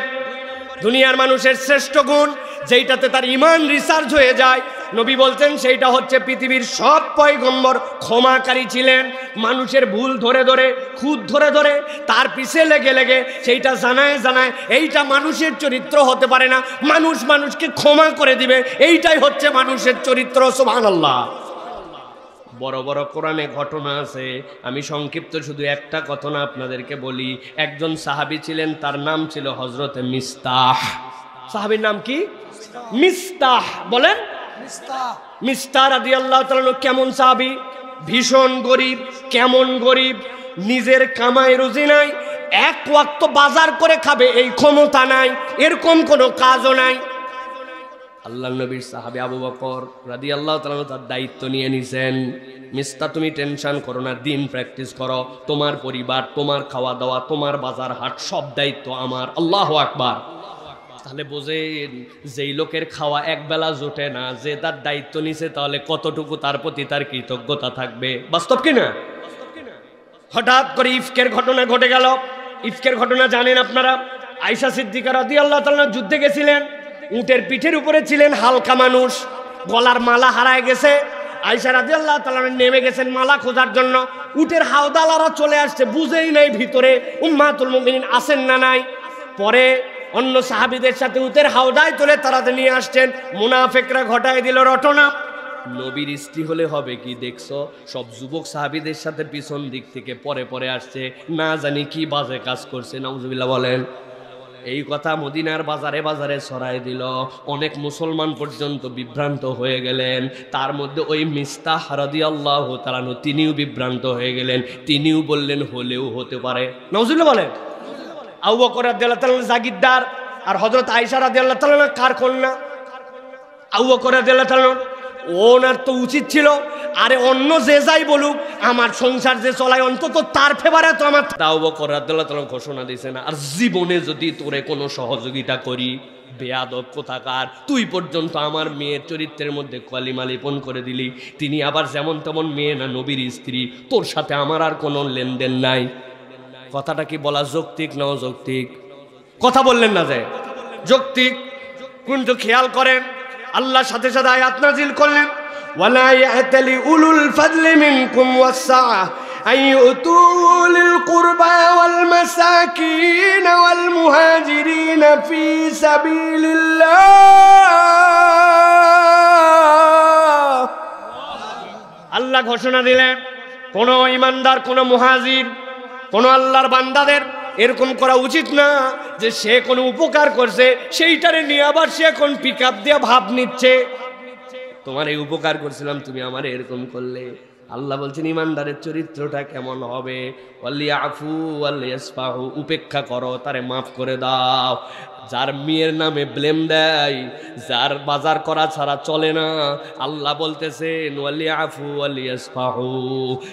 Speaker 2: দুনিয়ার মানুষের শ্রেষ্ঠ গুণ যেইটাতে তার ঈমান রিসার্চ হয়ে যায়, নবী বলছেন সেইটা হচ্ছে পৃথিবীর সব পয়গম্বর ক্ষমাকারী ছিলেন। মানুষের ভুল ধরে ধরে, খুঁত ধরে ধরে তার পিছে লেগে লেগে সেইটা জানায় জানায় এইটা মানুষের চরিত্র হতে পারে না, মানুষ মানুষকে ক্ষমা করে দিবে, এইটাই হচ্ছে মানুষের চরিত্র। সুবহানাল্লাহ। বড় বড় কোরআনে ঘটনা আছে, আমি সংক্ষিপ্ত শুধু একটা ঘটনা আপনাদেরকে বলি। একজন সাহাবী ছিলেন, তার নাম ছিল হযরত মিস্তাহ। সাহাবীর নাম কি? মিস্তাহ। বলেন, মিস্তাহ রাদিয়াল্লাহু তাআলা কেমন সাহাবী? ভীষণ গরিব। কেমন গরিব? নিজের কামাই রুজি নাই, এক ওয়াক্ত বাজার করে খাবে এই ক্ষমতা নাই, এরকম কোনো কাজও নাই। আল্লাহ নবীর সাহাবী আবু বকর রাদিয়াল্লাহু তাআলা তার দায়িত্ব নিয়ে নিছেন। মিস্তা তুমি টেনশন করো না, দিন প্র্যাকটিস করো, তোমার পরিবার, তোমার খাওয়া দাওয়া, তোমার বাজার হাট সব দায়িত্ব আমার। আল্লাহু আকবার। তাহলে বোঝেন, যেই লোকের খাওয়া একবেলা জোটে না, যে তার দায়িত্ব নিছে, তাহলে কতটুকু তার প্রতি তার কৃতজ্ঞতা থাকবে। বাস্তব কিনা? হঠাৎ করে ইফকের ঘটনা ঘটে গেল। ইফকের ঘটনা জানেন আপনারা? আয়েশা সিদ্দিকা রাদিয়াল্লাহু তাআলা যুদ্ধে গেছিলেন, উটের পিঠের উপরে ছিলেন, হালকা মানুষ, গলার মালা হারায় গেছে। আয়েশা রাদিয়াল্লাহু তাআলা নেমে গেছেন মালা খোঁজার জন্য। উটের হাওদালারা চলে আসছে, বুঝেই নাই ভিতরে উম্মাতুল মুমিনিন আছেন না নাই। পরে অন্য সাহাবীদের সাথে উটের হাওদায় তুলে তাড়াতে নিয়ে আসছেন। মুনাফিকরা ঘটায় দিল রটনা। নবীর স্ত্রী হলে হবে কি দেখছো, সব যুবক সাহাবীদের সাথে পিছন দিক থেকে পরে পরে আসছে, না জানি কি বাজে কাজ করছে। নাউজুবিল্লাহ বলেন। এই কথা মদিনার বাজারে বাজারে ছড়াই দিল। অনেক মুসলমান পর্যন্ত বিভ্রান্ত হয়ে গেলেন। তার মধ্যে ওই মিস্তাহ রাদিয়াল্লাহু তাআলা তিনিও বিভ্রান্ত হয়ে গেলেন। তিনিও বললেন হলেও হতে পারে। নাউজুবিল্লাহ বলেন। আবু বকর রাদিয়াল্লাহু তাআলা জাগিরদার, আর হযরত আয়েশা রাদিয়াল্লাহু তাআলা কার কন্যা? আবু বকর রাদিয়াল্লাহু তাআলা। ওনার তো উচিত ছিল, আরে অন্য যে যাই বলুক, আমার সংসার যে চলায় অন্তত তার ফেভারে তো আমার। আবু বকর রাদিয়াল্লাহু তাআলা ঘোষণা দিয়েছেন, আর জীবনে যদি তোরে কোনো সহযোগিতা করি, বেয়াদব কোথাকার, তুই পর্যন্ত আমার মেয়ের চরিত্রের মধ্যে কালিমা লেপন করে দিলি। তিনি আবার যেমন তেমন মেয়ে না, নবীর স্ত্রী, তোর সাথে আমার আর কোনো লেনদেন নাই। কথাটা কি বলা যৌক্তিক না অযৌক্তিক? কথা বললেন না যে যৌক্তিক। কিন্তু খেয়াল করেন, আল্লাহ সাথে সাথে আয়াত নাজিল করলেন, ওয়ালা ইয়াতালি উলুল ফাদলি মিনকুম ওয়াসআ আইয়ুতু লিল কুরবা ওয়াল মাসাকিন ওয়াল মুহাজিরিন ফি সাবিলিল্লাহ। আল্লাহ ঘোষণা দিলেন, কোন ইমানদার, কোন মুহাজির, কোন আল্লাহর বান্দাদের এরকম করা উচিত না যে সে কোনো উপকার করছে সেইটারে নিয়ে আবার সে এখন পিক আপ দিয়ে ভাব নিচ্ছে, তোমার এই উপকার করছিলাম, তুমি আমার এরকম করলে। আল্লাহ বলছেন ইমানদারের চরিত্রটা কেমন হবে? ওয়ালিয়াফু ওয়ালিয়াসফাহু, উপেক্ষা করো, তারে মাফ করে দাও। যার মেয়ের নামে ব্লেম দেয়, যার বাজার করা ছাড়া চলে না, আল্লাহ বলতেছেন ওয়ালিয়াফু ওয়ালিয়াসফাহু,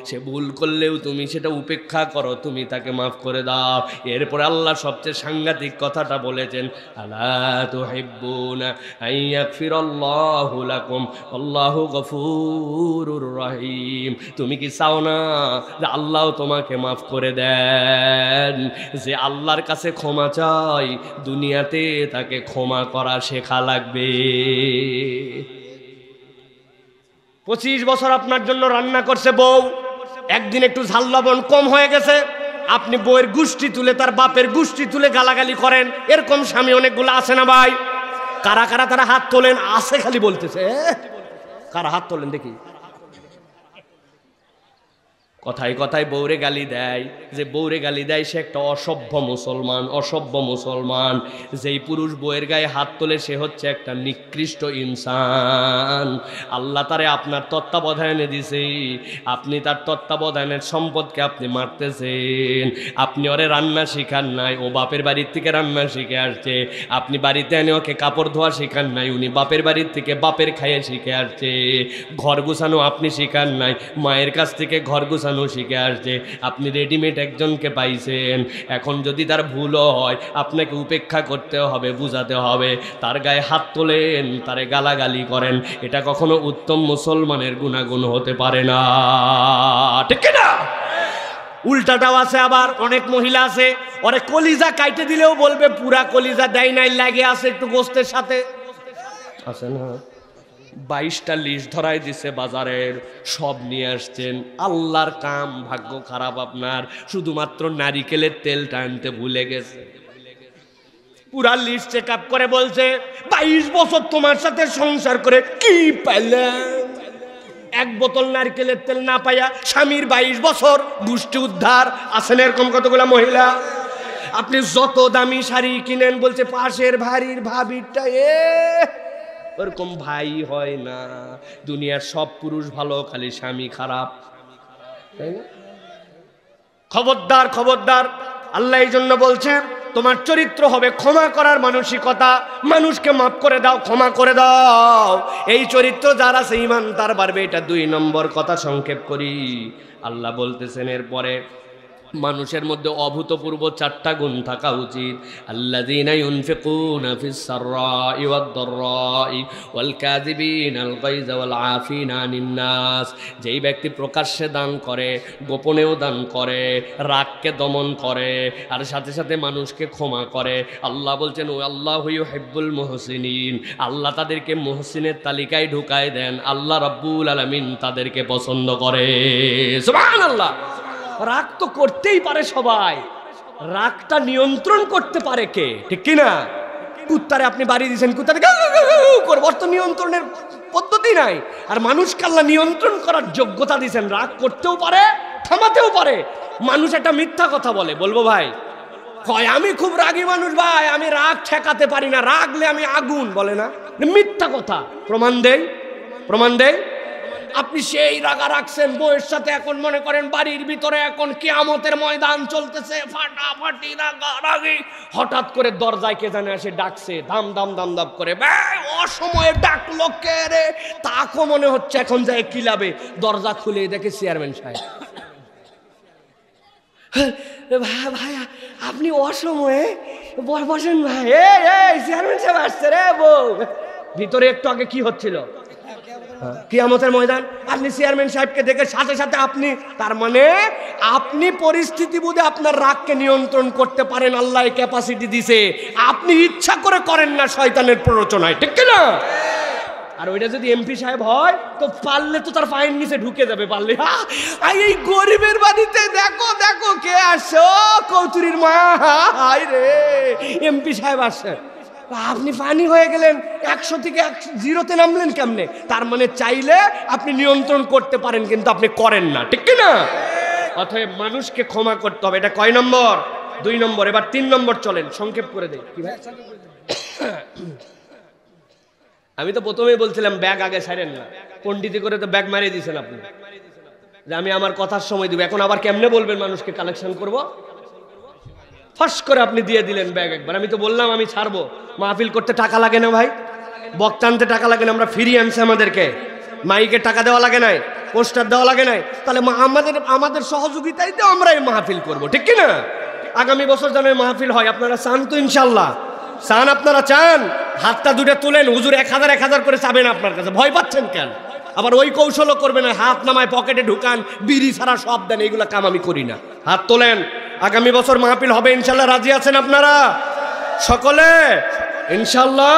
Speaker 2: সে ভুল করলেও তুমি সেটা উপেক্ষা করো, তুমি তাকে মাফ করে দাও। এরপরে আল্লাহ সবচেয়ে সাংঘাতিক কথাটা বলেছেন, আলা তুহিব্বুনা আইয়াগফিরাল্লাহু লাকুম আল্লাহু গফুরুর রহিম। তুমি কি চাও না যে আল্লাহ তোমাকে মাফ করে দেন? যে আল্লাহর কাছে ক্ষমা চাই, দুনিয়াতে তাকে ক্ষমা করা শেখা লাগবে। 25 বছর আপনার জন্য রান্না করছে বউ, একদিন একটু ঝাল লবণ কম হয়ে গেছে, আপনি বউয়ের গুষ্টি তুলে, তার বাপের গুষ্টি তুলে গালাগালি করেন। এরকম স্বামী অনেকগুলো আছে না ভাই? কারা কারা তারা হাত তোলেন? আছে খালি বলতেছে, কারা হাত তোলেন দেখি। কথায় কথায় বউরে গালি দেয়, যে বউরে গালি দেয় সে একটা অসভ্য মুসলমান, অসভ্য মুসলমান। যেই পুরুষ বউয়ের গায়ে হাত তোলে সে হচ্ছে একটা নিকৃষ্ট ইনসান। আল্লাহ তারে আপনার তত্ত্বাবধানে দিছে, আপনি তার তত্ত্বাবধানের সম্পদকে আপনি মারতেছেন। আপনি ওরে রান্না শিখান নাই, ও বাপের বাড়ির থেকে রান্না শিখে আসছে। আপনি বাড়িতে এনে ওকে কাপড় ধোয়া শিখান নাই, উনি বাপের বাড়ির থেকে বাপের খাইয়ে শিখে আসছে। ঘর গুছানো আপনি শিখান নাই, মায়ের কাছ থেকে ঘর গুছানো শিখে আসছে। আপনি রেডিমেড একজনকে পাইছেন, এখন যদি তার ভুল হয় আপনাকে উপেক্ষা করতে হবে, বুঝাতে হবে। তার গায়ে হাত তোলেন, তারে গালাগালি করেন, এটা কখনো উত্তম মুসলমানের গুণাগুণ হতে পারে না, ঠিক না? উল্টাটাও আছে, আবার অনেক মহিলা আছে, ওরে কলিজা কাইটে দিলেও বলবে পুরা কলিজা দেয় নাই, লাগে আছে একটু গোস্তের সাথে, আছে না? 22টা লিস্ট ধরাই দিছে বাজারের, সব নিয়ে আসছেন। আল্লাহর কাম, ভাগ্য খারাপ আপনার, শুধুমাত্র নারিকেলের তেলটা আনতে ভুলে গেছে। পুরা লিস্ট চেক আপ করে বলছে 22 বছর তোমার সাথে সংসার করে কি পাইলাম? এক বোতল নারকেলের তেল না পাইয়া স্বামীর 22 বছর গোষ্ঠী উদ্ধার। আছেন এরকম কতগুলা মহিলা? আপনি যত দামি শাড়ি কিনেন, বলছে পাশের ভারীর ভাবিরটা ওরকম ভাই হয় না। দুনিয়ার সব পুরুষ ভালো, খালি স্বামী খারাপ, তাই না? খবরদার, খবরদার। আল্লাহ এই জন্য বলছেন তোমার চরিত্র হবে ক্ষমা করার মানসিকতা, মানুষকে মাফ করে দাও, ক্ষমা করে দাও। এই চরিত্র যার আছে ঈমান তার বাড়বে। এটা 2 নম্বর কথা, সংক্ষেপ করি। আল্লাহ বলতেছেন এরপরে মানুষের মধ্যে অভূতপূর্ব 4টা গুণ থাকা উচিত। আল্লাযীনা ইউনফিকুনা ফিস সাররাই ওয়াদ দাররাই ওয়াল কাযিবিনাল গায়যা ওয়াল আফিনা আনিন নাস। যেই ব্যক্তি প্রকাশ্যে দান করে, গোপনেও দান করে, রাগকে দমন করে, আর সাথে সাথে মানুষকে ক্ষমা করে। আল্লাহ বলছেন আল্লাহু ইউহিব্বুল মুহসিনিন, আল্লাহ তাদেরকে মুহসিনের তালিকায় ঢুকায় দেন। আল্লাহ রাব্বুল আলামিন তাদেরকে পছন্দ করে। সুবহানাল্লাহ। রাগ তো করতেই পারে সবাই, রাগটা নিয়ন্ত্রণ করতে পারে কে? ঠিক কিনা? কুত্তারে আপনি বাড়ি দিয়েছেন, কুত্তারে করবো, তো নিয়ন্ত্রণের পদ্ধতি নাই। আর মানুষকে আল্লাহ নিয়ন্ত্রণ করার যোগ্যতা দিয়েছেন, রাগ করতেও পারে, থামাতেও পারে। মানুষ একটা মিথ্যা কথা বলে, বলবো ভাই, কয় আমি খুব রাগী মানুষ ভাই, আমি রাগ ঠেকাতে পারি না, রাগলে আমি আগুন, বলে না? মিথ্যা কথা। প্রমাণ দেই, প্রমাণ দেই। আপনি সেই রাগা রাখছেন বউয়ের সাথে, এখন মনে করেন বাড়ির ভিতরে এখন কিয়ামতের ময়দান চলতেছে, ফাটাফাটি রাগারাগি, হঠাৎ করে দরজায় কে জানে এসে ডাকছে, দাম দাম দাম দাম করে, অসময়ে ডাকলো কে রে? তাকে মনে হচ্ছে এখন যায় কিলাবে, দরজা খুলে দেখে চেয়ারম্যান সাহেব। ভাই আপনি অসময়ে বসেন ভাই, এই চেয়ারম্যান সাহেব আসছে রে। বউ ভিতরে একটু আগে কি হচ্ছিল? কিয়ামতের ময়দান। আপনি চেয়ারম্যান সাহেবকে দেখে সাথে সাথে আপনি, তার মানে আপনি পরিস্থিতি বুঝে আপনার রাগকে নিয়ন্ত্রণ করতে পারেন, আল্লাহ ক্যাপাসিটি দিছে। আপনি ইচ্ছা করে করেন না, শয়তানের প্ররোচনায়, ঠিক কিনা? আর ওইটা যদি এমপি সাহেব হয় তো পারলে তো তার ফাইন নিচে ঢুকে যাবে, পারলে। এই গরিবের বাড়িতে দেখো দেখো কে আসছে, ও কৌতুরীর মা, হাই রে এমপি সাহেব আসছে। আপনি ফানি হয়ে গেলেন, 100 থেকে 0-তে নামলেন কেমনে? তার মানে চাইলে আপনি নিয়ন্ত্রণ করতে পারেন, কিন্তু আপনি করেন না, ঠিক কিনা? অতএব মানুষকে ক্ষমা করতে হবে। এটা কয় নম্বর? 2 নম্বর। এবার 3 নম্বর চলেন, সংক্ষেপ করে দেই। কি ভাই, আমি তো প্রথমেই বলছিলাম ব্যাগ আগে ছাড়েন না, পণ্ডিতি করে তো ব্যাগ মারিয়ে দিয়েছেন আপনি, যে আমি আমার কথার সময় দিব। এখন আবার কেমনে বলবেন মানুষকে কালেকশন করব? ফাঁস করে আপনি দিয়ে দিলেন ব্যাগ একবার। আমি তো বললাম আমি ছাড়বো। মাহফিল করতে টাকা লাগে না ভাই, বক্তা আনতে টাকা লাগে না, আমরা ফ্রি আনছি, আমাদেরকে মাইকে টাকা দেওয়া লাগে নাই, পোস্টার দেওয়া লাগে নাই। তাহলে আমাদের সহযোগিতায় তো আমরা এই মাহফিল করবো, ঠিক কিনা? আগামী বছর যেন মাহফিল হয়, আপনারা চান তো? ইনশাল্লাহ চান? আপনারা চান? হাতটা দুটো তুলেন, হুজুর 1000 করে চাবেন আপনার কাছে, ভয় পাচ্ছেন কেন? আবার ওই কৌশলও করবে না, হাত নামায় পকেটে ঢুকান, বিড়ি ছাড়া সব দেন, এইগুলা কাম আমি করি না। হাত তোলেন, আগামী বছর মাহফিল হবে ইনশাল্লাহ। রাজি আছেন আপনারা সকলে? ইনশাল্লাহ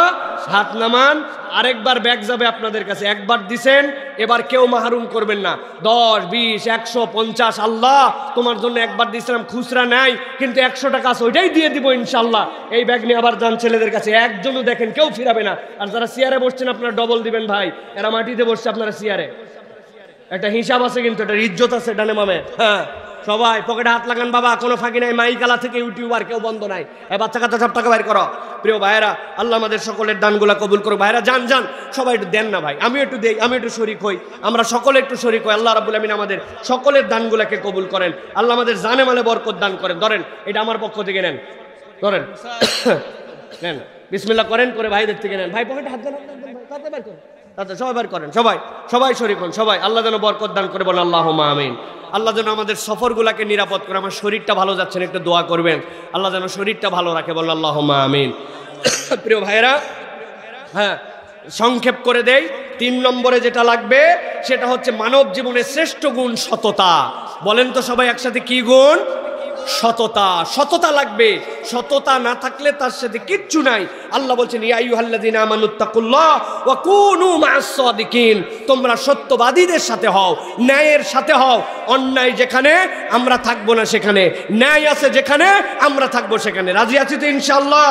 Speaker 2: হাত নামান। আরেকবার ব্যাগ যাবে আপনাদের কাছে, একবার দিছেন, এবার কেউ মাহরুম করবেন না। 10, 20, 100, 50, আল্লাহ তোমার জন্য একবার দিয়েছিলাম, খুচরা নাই কিন্তু 100 টাকা আছে, ওইটাই দিয়ে দিব ইনশাল্লাহ। এই ব্যাগ নিয়ে আবার যান ছেলেদের কাছে, একজনও দেখেন কেউ ফিরাবে না। আর যারা চেয়ারে বসছেন আপনারা ডবল দিবেন ভাই, এরা মাটিতে বসছে, আপনারা চেয়ারে। একটা হিসাব আছে কিন্তু, এটা ইজ্জত আছে ডানে মামে। হ্যাঁ, সবাই পকেটে হাত লাগান বাবা, কোনো ফাঁকি নাই। মাইকালা থেকে ইউটিউবার কেউ বন্ধ নাই। বাচ্চা কাচ্চা সব টাকা বাইর করো। প্রিয় ভাইয়েরা, আল্লাহ আমাদের সকলের দানগুলা কবুল করো। ভাইয়েরা যান যান, সবাই একটু দেন না ভাই, আমি একটু দেই, আমি একটু শরিক হই, আমরা সকলে একটু শরিক হই। আল্লাহ রাব্বুল আমিন আমাদের সকলের দানগুলাকে কবুল করেন। আল্লাহ আমাদের জানে মালে বরকত দান করেন। ধরেন, এটা আমার পক্ষ থেকে নেন, ধরেন, নেন, বিসমিল্লাহ করেন, করে ভাইদের থেকে নেন। ভাই পকেটে হাত দেন, তাতে বের করেন, তাতে সবাই বের করেন, সবাই সবাই শরিক হন, সবাই। আল্লাহ যেন বরকত দান করে, বলেন আল্লাহুম্মা আমিন। আল্লাহ যেন আমাদের সফরগুলোকে নিরাপদ করে। আমার শরীরটা ভালো যাচ্ছে না, একটু দোয়া করবেন, আল্লাহ যেন শরীরটা ভালো রাখে, বলেন আল্লাহুম্মা আমিন। প্রিয় ভাইরা, হ্যাঁ, সংক্ষেপ করে দেই। 3 নম্বরে যেটা লাগবে সেটা হচ্ছে মানব জীবনের শ্রেষ্ঠ গুণ সততা। বলেন তো সবাই একসাথে, কি গুণ? সততা। সততা লাগবে, সততা না থাকলে তার সাথে কিচ্ছু নাই। আল্লাহ বলছেন ইয়া আইয়ুহাল্লাযীনা আমানুত্তাকুল্লাহ ওয়া কুনু মা'আস সাদিকিন, তোমরা সত্যবাদীদের সাথে হও, ন্যায়ের সাথে হও। অন্যায় যেখানে, আমরা থাকবো না সেখানে, ন্যায় আছে যেখানে, আমরা থাকবো সেখানে। রাজি আছি তো ইনশাআল্লাহ?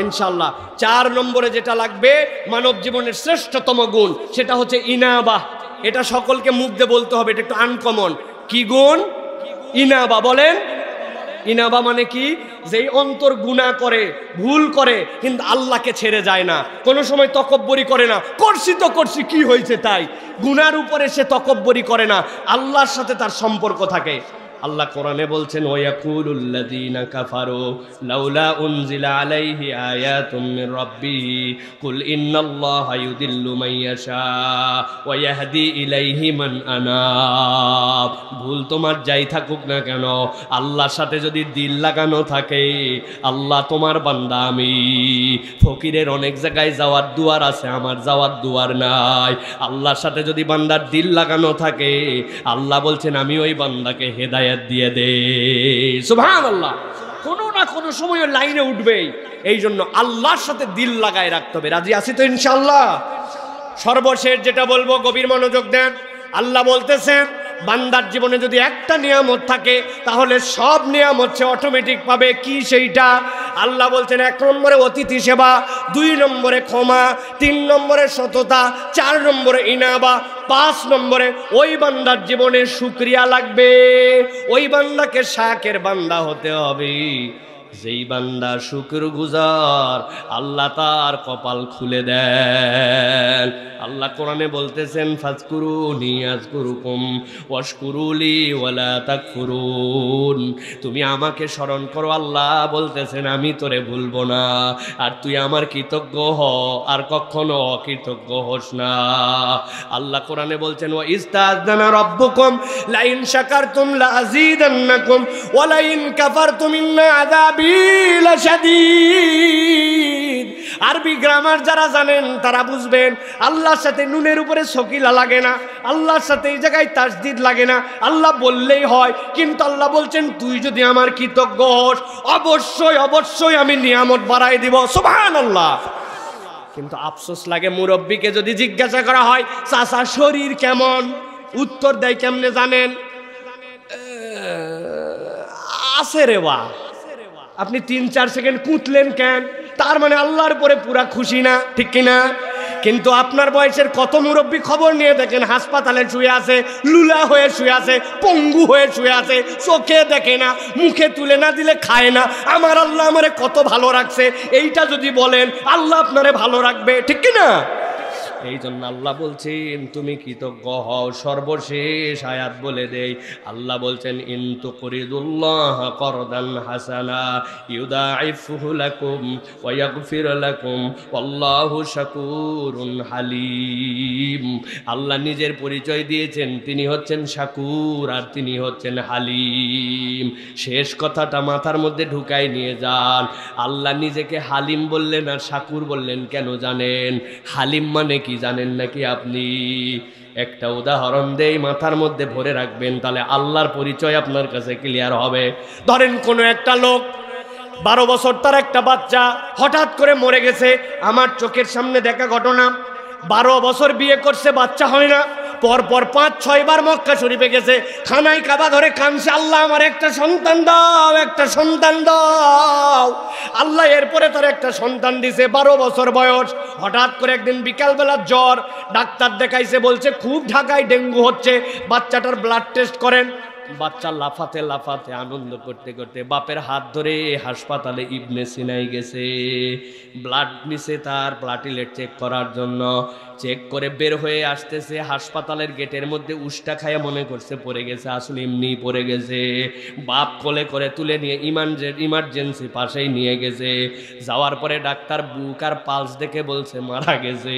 Speaker 2: ইনশাআল্লাহ। 4 নম্বরে যেটা লাগবে মানব জীবনের শ্রেষ্ঠতম গুণ, সেটা হচ্ছে ইনাবাহ। এটা সকলকে মুখ দিয়ে বলতে হবে, এটা একটু আনকমন। কি গুণ? ইনাবা। বলেন, ইনাবা মানে কি? যেই অন্তর গুনাহ করে, ভুল করে, কিন্তু আল্লাহকে ছেড়ে যায় না, কোনো সময় তকব্বরি করে না, করছি তো করছি, কি হয়েছে তাই। গুনার উপরে সে তকব্বরি করে না, আল্লাহর সাথে তার সম্পর্ক থাকে। আল্লাহ কোরআনে বলছেন ওয়ায়াকুলুল্লাযীনা কাফারু লাউলা উনজিলা আলাইহি আয়াতুম মির রাব্বিহি কুল ইন্নাল্লাহা ইউদিল্লু মান ইয়াশা ওয়া ইয়াহদি ইলাইহি মান আনাব। ভুল তোমার যাই থাকুক না কেন, আল্লাহর সাথে যদি দিল লাগানো থাকে, আল্লাহ তোমার বান্দা আমি। ফকিরের অনেক জায়গায় যাওয়ার দুয়ার আছে, আমার যাওয়ার দুয়ার নাই। আল্লাহর সাথে যদি বান্দার দিল লাগানো থাকে, আল্লাহ বলছেন আমি ওই বান্দাকে হেদায়েত দিয়ে দে। সুবহানাল্লাহ। কোনো না কোনো সময় লাইনে উঠবেই। এই জন্য আল্লাহর সাথে দিল লাগায় রাখতে হবে। রাজি আছি তো ইনশাআল্লাহ? সর্বশেষ যেটা বলবো, গভীর মনোযোগ দেন। আল্লাহ বলতেছেন বান্দার জীবনে যদি একটা নিয়ামত থাকে তাহলে সব নিয়ামত সে অটোমেটিক পাবে। কি সেইটা? আল্লাহ বলছেন 1 নম্বরে অতিথি সেবা, 2 নম্বরে ক্ষমা, 3 নম্বরে সততা, 4 নম্বরে ইনাবা, 5 নম্বরে ওই বান্দার জীবনে শুকরিয়া লাগবে। ওই বান্দাকে শাকের বান্দা হতে হবে। যেই বান্দা শুকরগুজার, আল্লাহ তার কপাল খুলে দেন। আল্লাহ কোরআনে বলতেছেন ফাজকুরুনি আযকুরুকুম ওয়াশকুরুলি ওয়ালা তাকফুরুন। তুমি আমাকে স্মরণ করো, আল্লাহ বলতেছেন আমি তোরে ভুলবো না, আর তুই আমার কৃতজ্ঞ হ, আর কখনো অকৃতজ্ঞ হোস না। আল্লাহ কোরআনে বলছেন ওয়া ইস্তাযনা রাব্বুকুম লাইন শাকারতুম লাযীদান্নাকুম ওয়া লাইন কাফারতুম ইন্না আযাবি লাশাদীদ। আরবি গ্রামার যারা জানেন তারা বুঝবেন, আল্লাহর সাথে নুনের উপরে সকিলা লাগে না, আল্লাহর সাথে এই জায়গায় তাসদিদ লাগে না, আল্লাহ বললেই হয়। কিন্তু আল্লাহ বলছেন তুই যদি আমার কৃতজ্ঞ হোস, অবশ্যই অবশ্যই আমি নিয়ামত বাড়াই দিব। সুবহানাল্লাহ। কিন্তু আফসোস লাগে, মুরব্বীকে যদি জিজ্ঞাসা করা হয় চাচা শরীর কেমন, উত্তর দেয় কেমনে জানেন? আছে রে বা। আপনি 3-4 সেকেন্ড কুঁতলেন কেন? তার মানে আল্লাহর পরে পুরা খুশি না, ঠিক কিনা? কিন্তু আপনার বয়সের কত মুরব্বী খবর নিয়ে দেখেন হাসপাতালে শুয়ে আছে, লুলা হয়ে শুয়ে আছে, পঙ্গু হয়ে শুয়ে আছে, চোখে দেখে না, মুখে তুলে না দিলে খায় না। আমার আল্লাহ আমারে কত ভালো রাখছে, এইটা যদি বলেন আল্লাহ আপনারে ভালো রাখবে, ঠিক কিনা? এই জন্য আল্লাহ বলছেন তুমি কৃতজ্ঞ হও। সর্বশেষ আয়াত বলে দেই, আল্লাহ বলছেন ইন তুকরিদুল্লাহ করদান হাসানা ইউদাইফুহু লাকুম ওয়া ইয়াগফির লাকুম ওয়াল্লাহু শাকুরুন হালিম। আল্লাহ নিজের পরিচয় দিয়েছেন, তিনি হচ্ছেন শাকুর আর তিনি হচ্ছেন হালিম। শেষ কথাটা মাথার মধ্যে ঢুকাই নিয়ে যান। আল্লাহ নিজেকে হালিম বললেন আর শাকুর বললেন কেন জানেন? হালিম মানে কি জানেন নাকি আপনি? একটা উদাহরণ দেই, মাথার মধ্যে ভরে রাখবেন, তাহলে আল্লাহর পরিচয় আপনার কাছে ক্লিয়ার হবে। ধরেন কোনো একটা লোক 12 বছর তার একটা বাচ্চা হঠাৎ করে মরে গেছে। আমার চোখের সামনে দেখা ঘটনা। 12 বছর বিয়ে করছে, বাচ্চা হয় না। পরপর 5-6 বার মক্কা শরীফে গেছে, খানায় কাবা ধরে কাঁদছে, আল্লাহ আমার একটা সন্তান দাও, একটা সন্তান দাও। আল্লাহ এরপরে তার একটা সন্তান দিছে, 12 বছর বয়স। হঠাৎ করে একদিন বিকালবেলা জ্বর, ডাক্তার দেখাইছে, বলছে খুব ঢাকায় ডেঙ্গু হচ্ছে, বাচ্চাটার ব্লাড টেস্ট করেন। বাচ্চা লাফাতে লাফাতে আনন্দ করতে করতে বাপের হাত ধরে হাসপাতালে ইবনে সিনাই গেছে। ব্লাড নিছে তার, প্লাটিলেট চেক করার জন্য। চেক করে বের হয়ে আসতেছে, হাসপাতালের গেটের মধ্যে উষ্টা খায়া মনে করছে পড়ে গেছে, আসলে এমনি পড়ে গেছে। বাপ কোলে করে তুলে নিয়ে ইমার্জেন্সি পাশেই নিয়ে গেছে। যাওয়ার পরে ডাক্তার বুক আর পালস দেখে বলছে মারা গেছে।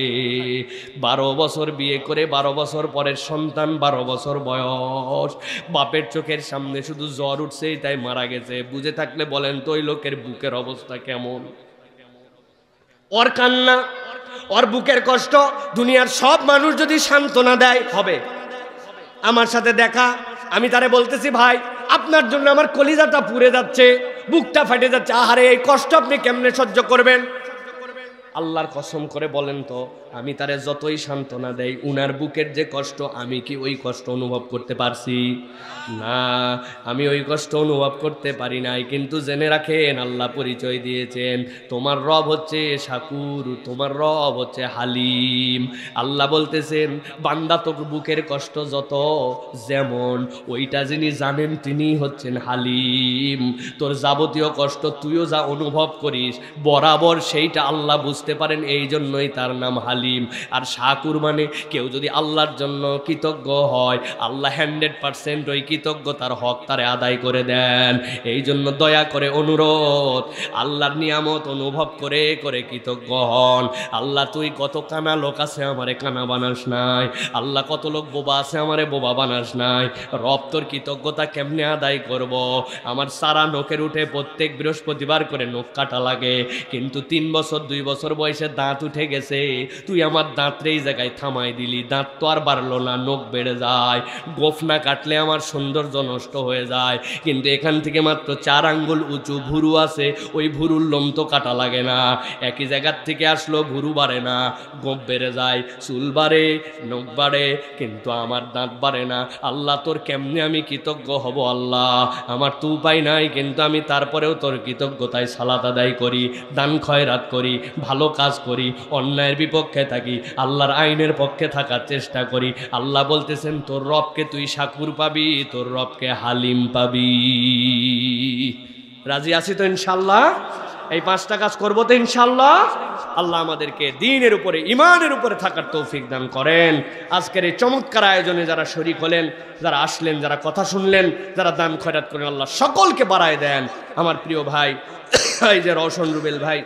Speaker 2: 12 বছর বিয়ে করে 12 বছর পরের সন্তান, 12 বছর বয়স, বাপের চোখের সামনে শুধু জ্বর উঠছেই তাই মারা গেছে। বুঝে থাকলে বলেন তো ওই লোকের বুকের অবস্থা কেমন? ওর কান্না, ওর বুকের কষ্ট দুনিয়ার সব মানুষ যদি সান্ত্বনা দেয় হবে। আমার সাথে দেখা, আমি তারে বলতেছি ভাই আপনার জন্য আমার কলিজাটা পুড়ে যাচ্ছে, বুকটা ফাটে যাচ্ছে, আহারে এই কষ্ট আপনি কেমনে সহ্য করবেন? আল্লাহর কসম করে বলেন তো, আমি তারে যতই সান্ত্বনা দেই, উনার বুকের যে কষ্ট আমি কি ওই কষ্ট অনুভব করতে পারছি? না, আমি ওই কষ্ট অনুভব করতে পারি নাই। কিন্তু জেনে রাখেন আল্লাহ পরিচয় দিয়েছেন, তোমার রব হচ্ছে শাকুর, তোমার রব হচ্ছে হালিম। আল্লাহ বলতেছেন বান্দা তো বুকের কষ্ট যত যেমন, ওইটা যিনি জানেন তিনি হচ্ছেন হালিম। তোর যাবতীয় কষ্ট তুইও যা অনুভব করিস বরাবর সেইটা আল্লাহ বুঝ
Speaker 1: বুঝতে পারেন, এই জন্যই তার নাম হালিম। আর শাকুর মানে কেউ যদি আল্লাহর জন্য কৃতজ্ঞ হয়, আল্লাহ 100% ওই কৃতজ্ঞতার হক তারে আদায় করে দেন। এই জন্য দয়া করে অনুরোধ, আল্লাহর নিয়ামত অনুভব করে করে কৃতজ্ঞ হন। আল্লাহ তুই কত কানা লোক আছে আমারে কানা বানাস নাই, আল্লাহ কত লোক বোবা আছে আমারে বোবা বানাস নাই। রব তোর কৃতজ্ঞতা কেমনে আদায় করব? আমার সারা নখের উঠে প্রত্যেক বৃহস্পতিবার করে নখ কাটা লাগে, কিন্তু 3 বছর 2 বছর বয়সে দাঁত উঠে গেছে, তুই আমার দাঁতরে এই জায়গায় থামাই দিলি। দাঁত তো আর বাড়লো না, নখ বেড়ে যায়। গোফ না কাটলে আমার সৌন্দর্য নষ্ট হয়ে যায়, কিন্তু এখান থেকে মাত্র 4 আঙ্গুল উঁচু ভুরু আছে, ওই ভুরুর লোম তো কাটা লাগে না। একই জায়গার থেকে আসলো, ভুরু বাড়ে না, গোফ বেড়ে যায়, চুল বাড়ে, নখ বাড়ে, কিন্তু আমার দাঁত বাড়ে না। আল্লাহ তোর কেমনে আমি কৃতজ্ঞ হব? আল্লাহ আমার তো উপায় নাই, কিন্তু আমি তারপরেও তোর কৃতজ্ঞতায় সালাত আদায় করি, দান খয়রাত করি, ভালো কাজ করি, অন্যায়ের বিপক্ষে থাকি, আল্লাহর আইনের পক্ষে থাকার চেষ্টা করি। আল্লাহ বলতেছেন তোর রবকে তুই শাকুর পাবি, তোর রবকে হালিম পাবি। রাজি আছি তো ইনশাল্লাহ? এই 5টা কাজ করবো তো ইনশাল্লাহ? আল্লাহ আমাদেরকে দ্বীনের উপরে, ইমানের উপরে থাকার তৌফিক দান করেন। আজকের এই চমৎকার আয়োজনে যারা শরীক হলেন, যারা আসলেন, যারা কথা শুনলেন, যারা দান খয়রাত করেন, আল্লাহ সকলকে বাড়ায় দেন। আমার প্রিয় ভাই এই যে রওশন রুবেল ভাই,